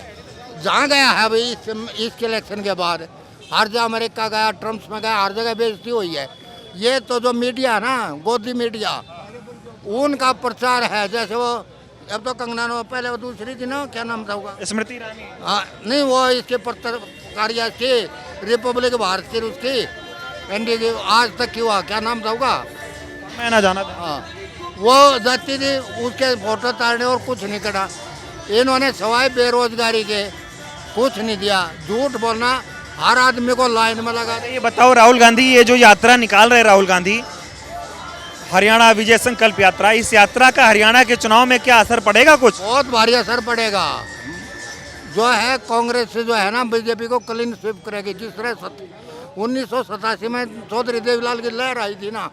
जहाँ गया है अभी इस इलेक्शन के बाद, हर जगह अमेरिका गया, ट्रम्प में गया, हर जगह बेइज्जती हुई है। ये तो जो मीडिया ना, गोदी मीडिया, उनका प्रचार है। जैसे वो अब तो कंगना, पहले वो दूसरी थी ना, क्या नाम था होगा, स्मृति ईरानी। हाँ, नहीं, वो इसके पत्रकारिता की, रिपब्लिक भारत की, उसकी एनडी की, आज तक की हुआ, क्या नाम था होगा, मैं ना जाना था। हाँ, वो जाती थी, उसके फोटो तारने और कुछ नहीं करा। इन्होंने सवाए बेरोजगारी के कुछ नहीं दिया। झूठ बोलना, हर आदमी को लाइन में लगा। ये बताओ, राहुल गांधी ये जो यात्रा निकाल रहे, राहुल गांधी हरियाणा विजय संकल्प यात्रा, इस यात्रा का हरियाणा के चुनाव में क्या असर पड़ेगा? कुछ बहुत भारी असर पड़ेगा। जो है कांग्रेस से जो है ना, बीजेपी को क्लीन स्वीप करेगी। जिस तरह 1987 में चौधरी देवीलाल की लहर आई थी ना,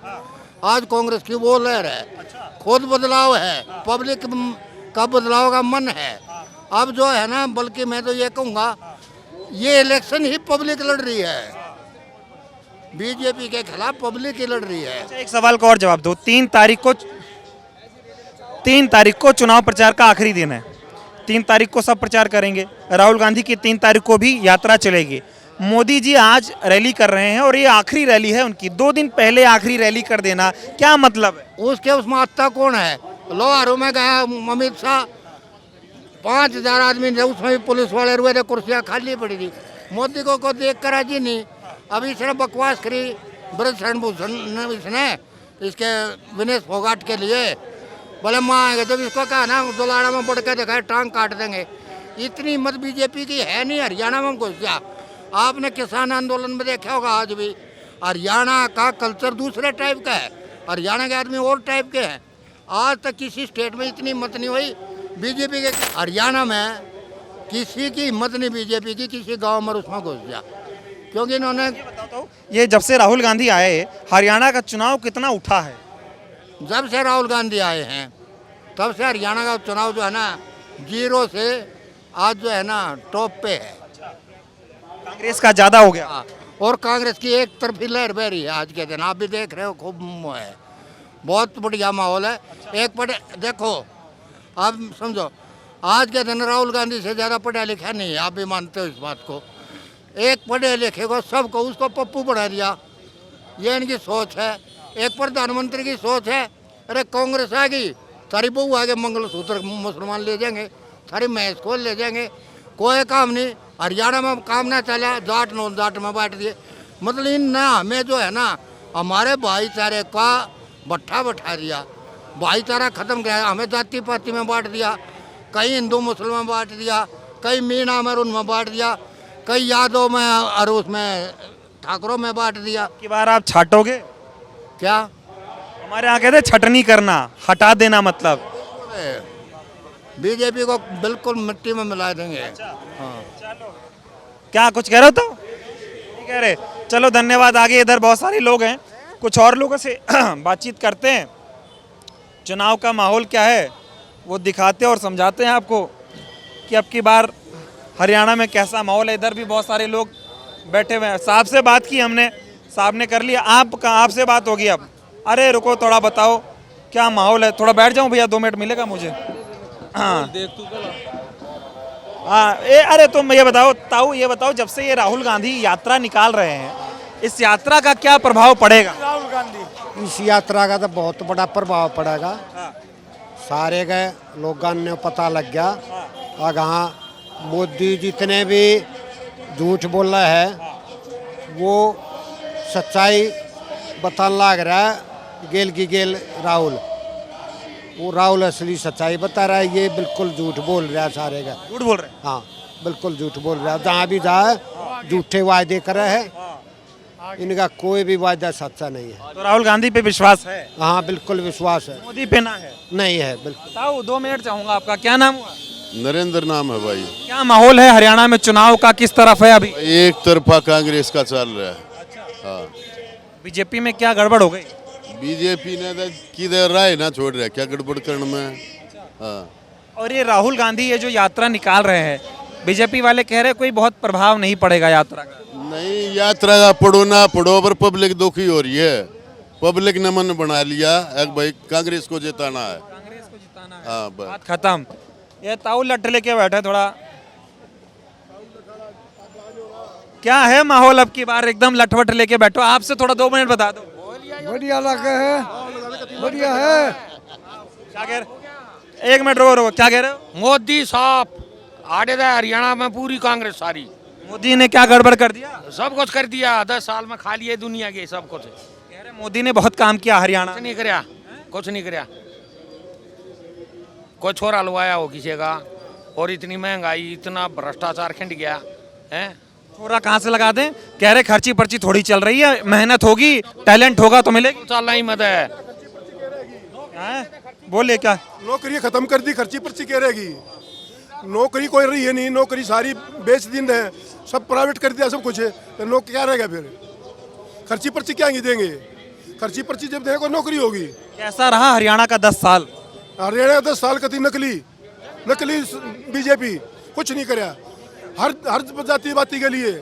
आज कांग्रेस की वो लहर है। खुद बदलाव है, पब्लिक का बदलाव का मन है। अब जो है ना, बल्कि मैं तो ये कहूँगा, ये इलेक्शन ही पब्लिक लड़ रही है, बीजेपी के खिलाफ पब्लिक ही लड़ रही है। एक सवाल का और जवाब दो। 3 तारीख को चुनाव प्रचार का आखिरी दिन है। 3 तारीख को सब प्रचार करेंगे। राहुल गांधी की 3 तारीख को भी यात्रा चलेगी। मोदी जी आज रैली कर रहे हैं और ये आखिरी रैली है उनकी। 2 दिन पहले आखिरी रैली कर देना क्या मतलब है? उसके उसमें आता कौन है? लोहारू में गया अमित शाह, 5000 आदमी थे, उसमें भी पुलिस वाले रुए थे, कुर्सियाँ खाली पड़ी थी। मोदी को देख कर राजी नहीं। अभी इसने बकवास करी ब्रजशरण भूषण इसने, इसके विनेश फोगाट के लिए, बोले माँ आएंगे। जब इसको कहा ना, दुलाड़ा में बढ़ के दिखाए, टांग काट देंगे। इतनी हिम्मत बीजेपी की है नहीं। हरियाणा में घुस गया। आपने किसान आंदोलन में देखा होगा, आज भी हरियाणा का कल्चर दूसरे टाइप का है, हरियाणा के आदमी और टाइप के हैं। आज तक किसी स्टेट में इतनी हिम्मत नहीं हुई बीजेपी के। हरियाणा में किसी की हिम्मत नहीं बीजेपी की, किसी गांव में उसमें घुस गया, क्योंकि इन्होंने। ये जब से राहुल गांधी आए, हरियाणा का चुनाव कितना उठा है? जब से राहुल गांधी आए हैं तब से हरियाणा का चुनाव जो है ना, 0 से आज जो है ना टॉप पे है। कांग्रेस का ज्यादा हो गया और कांग्रेस की एक तरफी लहर बह रही है आज के दिन। आप भी देख रहे हो, खूब है, बहुत बढ़िया माहौल है। एक पढ़े देखो, आप समझो, आज के दिन राहुल गांधी से ज़्यादा पढ़ा लिखा नहीं है। आप भी मानते हो इस बात को? एक पढ़े लिखे को सबको, उसको पप्पू बढ़ा दिया। ये इनकी सोच है। एक प्रधानमंत्री की सोच है, अरे कांग्रेस आ गई, सारी बहू आगे मंगलसूत्र मुसलमान ले जाएंगे, सारी महज खोल ले जाएंगे, कोई काम नहीं। हरियाणा में काम ना चला, जाट नॉन जाट में बांट दिए। मतलब इन ना हमें जो है ना, हमारे भाईचारे का भट्ठा बैठा दिया, भाईचारा खत्म किया। हमें जाति पाति में बांट दिया, कहीं हिंदू मुस्लिम में बांट दिया, कहीं मीना में उनमें बांट दिया, कई यादव में और उसमें ठाकुरों में बांट दिया। की बार आप छाटोगे क्या? हमारे यहाँ कहते हैं छटनी करना, हटा देना मतलब। बीजेपी को बिल्कुल मिट्टी में मिला देंगे। हाँ। क्या कुछ कह रहे हो? तो नहीं कह रहे। चलो धन्यवाद। आगे इधर बहुत सारे लोग हैं, कुछ और लोगों से बातचीत करते हैं। चुनाव का माहौल क्या है वो दिखाते हैं और समझाते हैं आपको कि अब की बार हरियाणा में कैसा माहौल है। इधर भी बहुत सारे लोग बैठे हुए हैं। साहब से बात की हमने, साहब ने कर लिया। आपसे बात होगी अब। अरे रुको थोड़ा, बताओ क्या माहौल है? थोड़ा बैठ जाऊं भैया, 2 मिनट मिलेगा मुझे? हाँ अरे तुम ये बताओ ताऊ, ये बताओ जब से ये राहुल गांधी यात्रा निकाल रहे हैं, इस यात्रा का क्या प्रभाव पड़ेगा? राहुल गांधी इस यात्रा का तो बहुत बड़ा प्रभाव पड़ेगा। सारे गए लोगों ने पता लग गया। अगर मोदी जितने भी झूठ बोल रहे हैं वो सच्चाई बताने लग रहा है। गेल की गेल राहुल, वो राहुल असली सच्चाई बता रहा है। ये बिल्कुल झूठ बोल रहा है, सारे का झूठ बोल रहे हैं। हाँ बिल्कुल झूठ बोल रहा है। जहाँ भी जाए झूठे वायदे कर रहे हैं। इनका कोई भी वायदा सच्चा नहीं है। तो राहुल गांधी पे विश्वास है? हाँ बिल्कुल विश्वास है। मोदी पे ना है? नहीं है बिल्कुल। ताऊ 2 मिनट चाहूंगा। आपका क्या नाम हुआ? नरेंद्र नाम है भाई। क्या माहौल है हरियाणा में चुनाव का, किस तरफ है अभी? एक तरफा कांग्रेस का चल रहा है। हाँ। बीजेपी में क्या गड़बड़ हो गई? बीजेपी ने तो किधर राय ना छोड़ रहा, क्या गड़बड़ करने में। हाँ। और ये राहुल गांधी ये जो यात्रा निकाल रहे हैं, बीजेपी वाले कह रहे हैं कोई बहुत प्रभाव नहीं पड़ेगा यात्रा का। नहीं, यात्रा का पढ़ो ना पढ़ो पर पब्लिक दुखी हो रही है। पब्लिक ने मन बना लिया एक भाई कांग्रेस को जिताना है। कांग्रेस को जिताना है। हाँ बस। बात खत्म। ये ताऊ लट लेके बैठे थोड़ा। क्या है माहौल अब की बार? एकदम लटवट लेके बैठो। आपसे थोड़ा 2 मिनट बता दो। बढ़िया लगा है, बढ़िया है। क्या कह रहे? 1 मिनट रुको, क्या कह रहे हो? मोदी साहब आड़े रहे हरियाणा में, पूरी कांग्रेस सारी। मोदी ने क्या गड़बड़ कर दिया? सब कुछ कर दिया, 10 साल में खा लिए दुनिया के सब कुछ। कह रहे मोदी ने बहुत काम किया हरियाणा। कुछ नहीं कराया, कुछ नहीं कराया। कोई छोरा लुआया हो किसी का, और इतनी महंगाई, इतना भ्रष्टाचार खिंड गया है। छोरा कहाँ से लगा दें? कह रहे खर्ची पर्ची थोड़ी चल रही है, मेहनत होगी, टैलेंट होगा तो मिलेगी। चल नहीं मत है। बोले क्या? नौकरी खत्म कर दी, खर्ची पर्ची कह रहेगी। नौकरी कोई रही है नहीं, नौकरी सारी बेच दिन है, सब प्राइवेट कर दिया सब कुछ है। तो नौकरी क्या रहेगा फिर? खर्ची पर्ची क्या देंगे? खर्ची पर्ची जब देंगे नौकरी होगी। कैसा रहा हरियाणा का 10 साल? हरियाणा 10 साल कती नकली बीजेपी कुछ नहीं कराया। हर जाति बाती के लिए,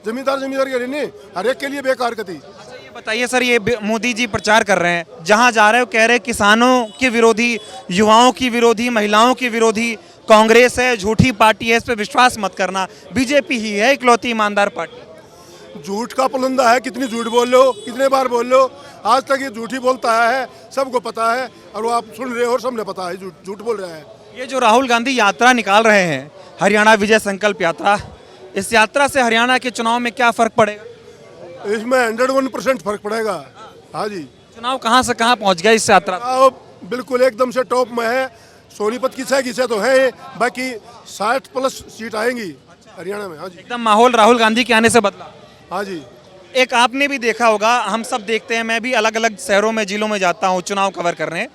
जमींदार के लिए नहीं, हर एक के लिए बेकार कती। ये बताइए सर, ये मोदी जी प्रचार कर रहे हैं, जहां जा रहे हो कह रहे किसानों के विरोधी, युवाओं की विरोधी, महिलाओं की विरोधी कांग्रेस है, झूठी पार्टी है, इस पे विश्वास मत करना, बीजेपी ही है इकलौती ईमानदार पार्टी। झूठ का पुलंदा है, कितनी झूठ बोल लो, कितने बार बोल लो, आज तक ये झूठी बोलता है, सबको पता है। और वो आप सुन रहे हो और सबने पता है झूठ बोल रहा है। ये जो राहुल गांधी यात्रा निकाल रहे हैं, हरियाणा विजय संकल्प यात्रा, इस यात्रा से हरियाणा के चुनाव में क्या फर्क पड़ेगा? इसमें 101% फर्क पड़ेगा। हाँ जी। चुनाव कहाँ से कहाँ पहुँच गया इस यात्रा? बिल्कुल एकदम से टॉप में है। सोनीपत की 6 तो है, बाकी 60+ सीट आएंगी हरियाणा में। हाँ जी। एकदम माहौल राहुल गांधी के आने से बदला। हाँ जी। एक आपने भी देखा होगा, हम सब देखते हैं, मैं भी अलग अलग शहरों में, जिलों में जाता हूँ चुनाव कवर करने।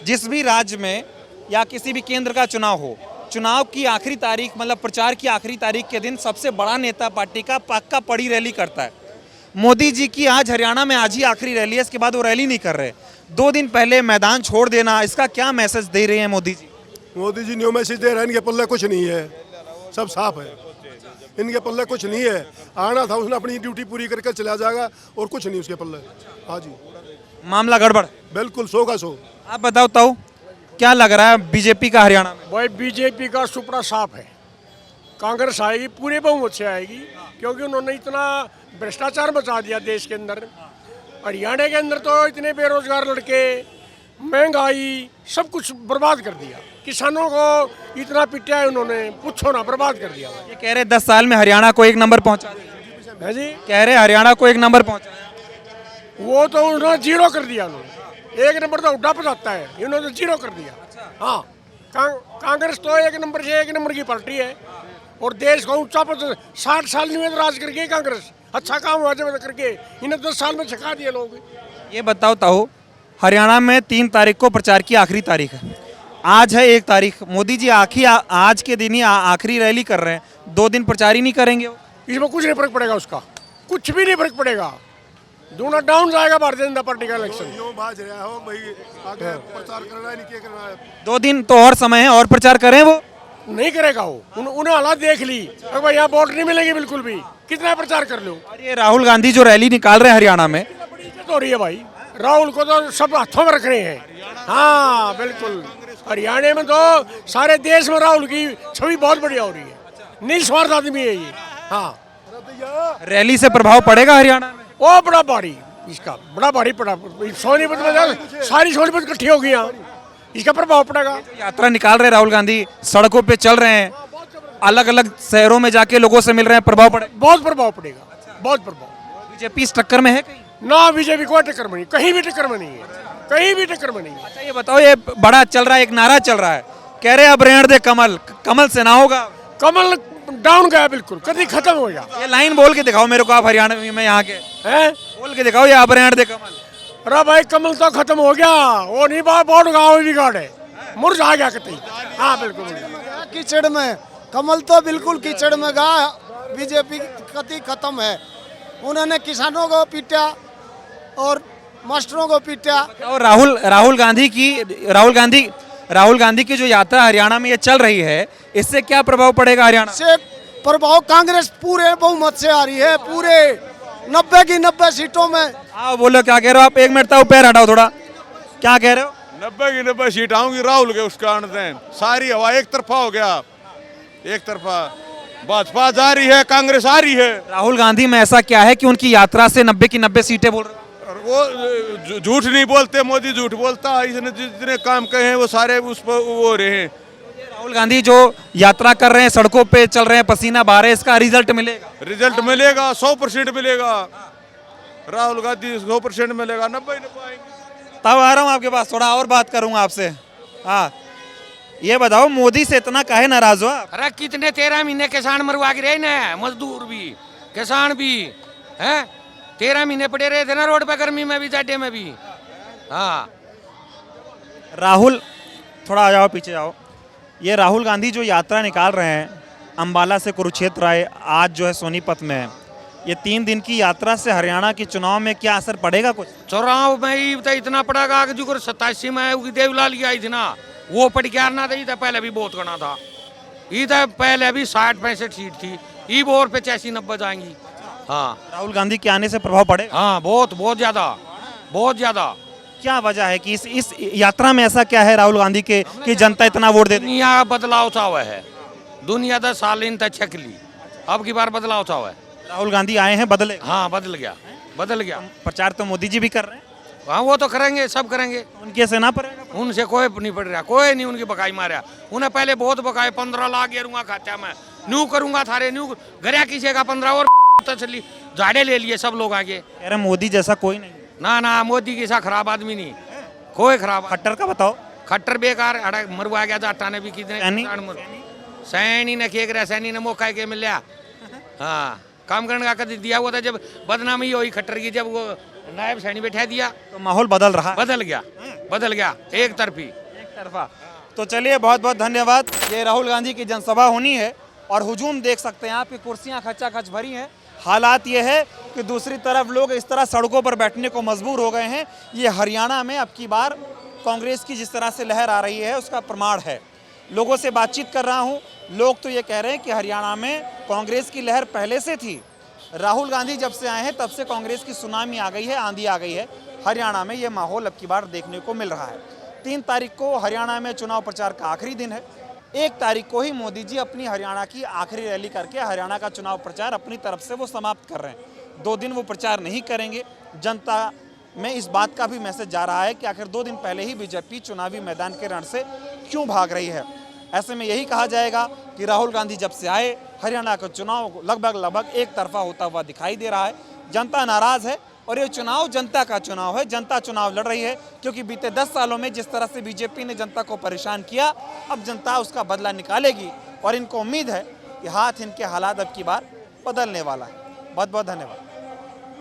जिस भी राज्य में या किसी भी केंद्र का चुनाव हो, चुनाव की आखिरी तारीख, मतलब प्रचार की आखिरी तारीख के दिन सबसे बड़ा नेता पार्टी का पक्का पड़ी रैली करता है। मोदी जी की आज हरियाणा में आज ही आखिरी रैली है, इसके बाद वो रैली नहीं कर रहे। 2 दिन पहले मैदान छोड़ देना, इसका क्या मैसेज दे रहे हैं मोदी जी? मोदी जी न्यू मैसेज दे रहे हैं, इनके पल्ले कुछ नहीं है, सब साफ है, इनके पल्ले कुछ नहीं है। आना था उसने अपनी ड्यूटी पूरी करके चला जाएगा, और कुछ नहीं उसके पल्ले। हाँ जी। मामला गड़बड़ बिल्कुल 100 का 100। आप बताओ ताऊ, क्या लग रहा है बीजेपी का हरियाणा में? भाई बीजेपी का सुपड़ा साफ है, कांग्रेस आएगी, पूरे बहुमत से आएगी, क्योंकि उन्होंने इतना भ्रष्टाचार मचा दिया देश के अंदर। हरियाणा के अंदर तो इतने बेरोजगार लड़के, महंगाई, सब कुछ बर्बाद कर दिया। किसानों को इतना पिटा है उन्होंने, पूछो ना, बर्बाद कर दिया। ये कह रहे 10 साल में हरियाणा को 1 नंबर पहुंचा है जी। कह रहे हरियाणा को 1 नंबर पहुंचा, वो तो उन्होंने 0 कर दिया। उन्होंने 1 नंबर तो उड्डा पजाता है, इन्होंने 0 कर दिया। हाँ, कांग्रेस तो 1 नंबर से 1 नंबर की पार्टी है, और देश को ऊंचा 60 साल में राज करके कांग्रेस अच्छा काम हुआ जब करके, इन्हें 10 साल में छका दिए लोग। ये बताओ ताऊ, हरियाणा में 3 तारीख को प्रचार की आखिरी तारीख है। आज है 1 तारीख। मोदी जी आज के दिन ही आखिरी रैली कर रहे हैं, 2 दिन प्रचार ही नहीं करेंगे वो? इसमें कुछ नहीं फर्क पड़ेगा, उसका कुछ भी नहीं फर्क पड़ेगा। दूना डाउन जाएगा भारतीय जनता पार्टी का इलेक्शन। भाज रहा हो भाई, आगे प्रचार करना है, नहीं क्या करना है। 2 दिन तो और समय है, और प्रचार करें वो? नहीं करेगा वो, उन्हें हालात देख ली। अगर भाई यहाँ वोट नहीं मिलेंगे बिल्कुल भी, कितना प्रचार कर लो। और ये राहुल गांधी जो रैली निकाल रहे हैं हरियाणा में, इज्जत हो रही है भाई। राहुल को तो सब हाथों में रख रहे हैं। हाँ बिल्कुल, हरियाणा में तो सारे देश में राहुल की छवि बहुत बढ़िया हो रही है। निस्वार्थ आदमी है ये। हाँ, रैली से प्रभाव पड़ेगा हरियाणा में? वो बड़ा भारी, इसका बड़ा भारी पड़ा। सोनीपत में सारी सोनीपत इकट्ठी हो गई, इसका प्रभाव पड़ेगा। यात्रा निकाल रहे राहुल गांधी, सड़कों पे चल रहे हैं, अलग अलग शहरों में जाके लोगों से मिल रहे हैं, प्रभाव पड़ेगा? बहुत प्रभाव पड़ेगा, बहुत प्रभाव। बीजेपी इस टक्कर में है कहीं? ना, बीजेपी कोई टक्कर में नहीं, कहीं भी टक्कर में नहीं है, कहीं भी टक्कर में नहीं है। अच्छा ये बताओ, ये बड़ा चल रहा है, एक नारा चल रहा है, कह रहे अब रेण दे कमल, कमल से ना होगा। कमल डाउन गया बिल्कुल, कभी खत्म हो गया। ये लाइन बोल के दिखाओ मेरे को, आप हरियाणा में यहाँ के हैं, बोल के दिखाओ, ये अब रेण दे कमल। अरे भाई कमल तो खत्म हो गया, वो नहीं बात बोर्ड गाँव भी गाड़े मुरझा गया कतई। हाँ बिल्कुल, कीचड़ में कमल तो बिल्कुल कीचड़ में गया। बीजेपी कति खत्म है। उन्होंने किसानों को पीटा और मास्टरों को पीटा। और राहुल गांधी की जो यात्रा हरियाणा में ये चल रही है, इससे क्या प्रभाव पड़ेगा हरियाणा से? प्रभाव कांग्रेस पूरे बहुमत से आ रही है, पूरे 90 की 90 सीटों में। हाँ बोलो, क्या कह रहे हो आप? 1 मिनट तक पैर हटाओ थोड़ा, क्या कह रहे हो? 90 की 90 सीट आऊंगी राहुल के, उसका अंत सारी हवा एक तरफा हो गया, एक तरफा। भाजपा जा रही है, कांग्रेस आ रही है। राहुल गांधी में ऐसा क्या है कि उनकी यात्रा से 90 की 90 सीटें बोल रहे हैं? वो झूठ नहीं बोलते, मोदी झूठ बोलता है। इसने जितने काम कहे हैं वो सारे उस पर वो हो रहे हैं। राहुल गांधी जो यात्रा कर रहे हैं, सड़कों पे चल रहे हैं, पसीना बहा रहे हैं, इसका रिजल्ट मिलेगा? रिजल्ट मिलेगा, 100% मिलेगा। राहुल गांधी 100% मिलेगा, 90 नहीं पाएंगे। तब आ रहा हूँ आपके पास, थोड़ा और बात करूंगा आपसे। हाँ ये बताओ, मोदी से इतना काहे नाराज हो आप? अरे कितने 13 महीने किसान मरवा के रहे ना, मजदूर भी किसान भी हैं, 13 महीने पड़े रहे थे ना रोड पे, गर्मी में भी, जाडे में भी। हाँ राहुल, थोड़ा आ जाओ, पीछे जाओ। ये राहुल गांधी जो यात्रा निकाल रहे हैं, अंबाला से कुरुक्षेत्र आए, आज जो है सोनीपत में है, ये 3 दिन की यात्रा से हरियाणा के चुनाव में क्या असर पड़ेगा? कुछ चुनाव में तो इतना पड़ेगा कि जो 87 में देवलाल की आई थी ना, वो पड़ के आना था। ये पहले भी बहुत गणा था, ये पहले भी 60-65 सीट थी, ये और 85-90 जाएंगी। हाँ, राहुल गांधी के आने से प्रभाव पड़ेगा? हाँ बहुत ज्यादा, बहुत ज्यादा। क्या वजह है कि इस यात्रा में ऐसा क्या है राहुल गांधी के कि जनता इतना वोट देती? दुनिया बदलाव सा हुआ है, दुनिया 10 साल इन तक छक ली, अब की बार बदलाव सा हुआ है। राहुल गांधी आए हैं, बदले? हाँ बदल गया, बदल गया। प्रचार तो मोदी जी भी कर रहे हैं। हाँ वो तो करेंगे, सब करेंगे। उनके से ना पड़ेगा? उनसे कोई नहीं पड़ रहा, कोई नहीं उनकी बकाई मारा। उन्हें पहले बहुत बकाए, 15 लाख गेरूंगा खाता मैं, न्यू करूंगा थारे, न्यू गया किसी का 15 और तसली झाड़े ले लिए सब लोग आगे। अरे मोदी जैसा कोई नहीं। ना मोदी जैसा खराब आदमी नहीं, कोई खराब। खट्टर का बताओ? खट्टर बेकार, मरवा गया जाटा ने भी कितने सैनी ने खेक रहा, सैनी ने मौका के मिल लिया। हाँ काम करने का कभी दिया हुआ था, जब बदनामी हुई खट्टर की, जब वो नायब सैनी बैठा दिया तो माहौल बदल रहा, बदल गया एक तरफा। तो चलिए, बहुत बहुत धन्यवाद। ये राहुल गांधी की जनसभा होनी है और हुजूम देख सकते हैं, आपकी कुर्सियां खचाखच भरी हैं। हालात ये है कि दूसरी तरफ लोग इस तरह सड़कों पर बैठने को मजबूर हो गए हैं। ये हरियाणा में अब की बार कांग्रेस की जिस तरह से लहर आ रही है उसका प्रमाण है। लोगों से बातचीत कर रहा हूँ, लोग तो ये कह रहे हैं कि हरियाणा में कांग्रेस की लहर पहले से थी। राहुल गांधी जब से आए हैं तब से कांग्रेस की सुनामी आ गई है, आंधी आ गई है। हरियाणा में ये माहौल अब की बार देखने को मिल रहा है। 3 तारीख को हरियाणा में चुनाव प्रचार का आखिरी दिन है। 1 तारीख को ही मोदी जी अपनी हरियाणा की आखिरी रैली करके हरियाणा का चुनाव प्रचार अपनी तरफ से वो समाप्त कर रहे हैं। 2 दिन वो प्रचार नहीं करेंगे। जनता में इस बात का भी मैसेज जा रहा है कि आखिर 2 दिन पहले ही बीजेपी चुनावी मैदान के रण से क्यों भाग रही है। ऐसे में यही कहा जाएगा कि राहुल गांधी जब से आए, हरियाणा का चुनाव लगभग एक तरफा होता हुआ दिखाई दे रहा है। जनता नाराज है और ये चुनाव जनता का चुनाव है। जनता चुनाव लड़ रही है क्योंकि बीते 10 सालों में जिस तरह से बीजेपी ने जनता को परेशान किया, अब जनता उसका बदला निकालेगी और इनको उम्मीद है कि हाथ इनके हालात अब की बार बदलने वाला है। बहुत बहुत धन्यवाद।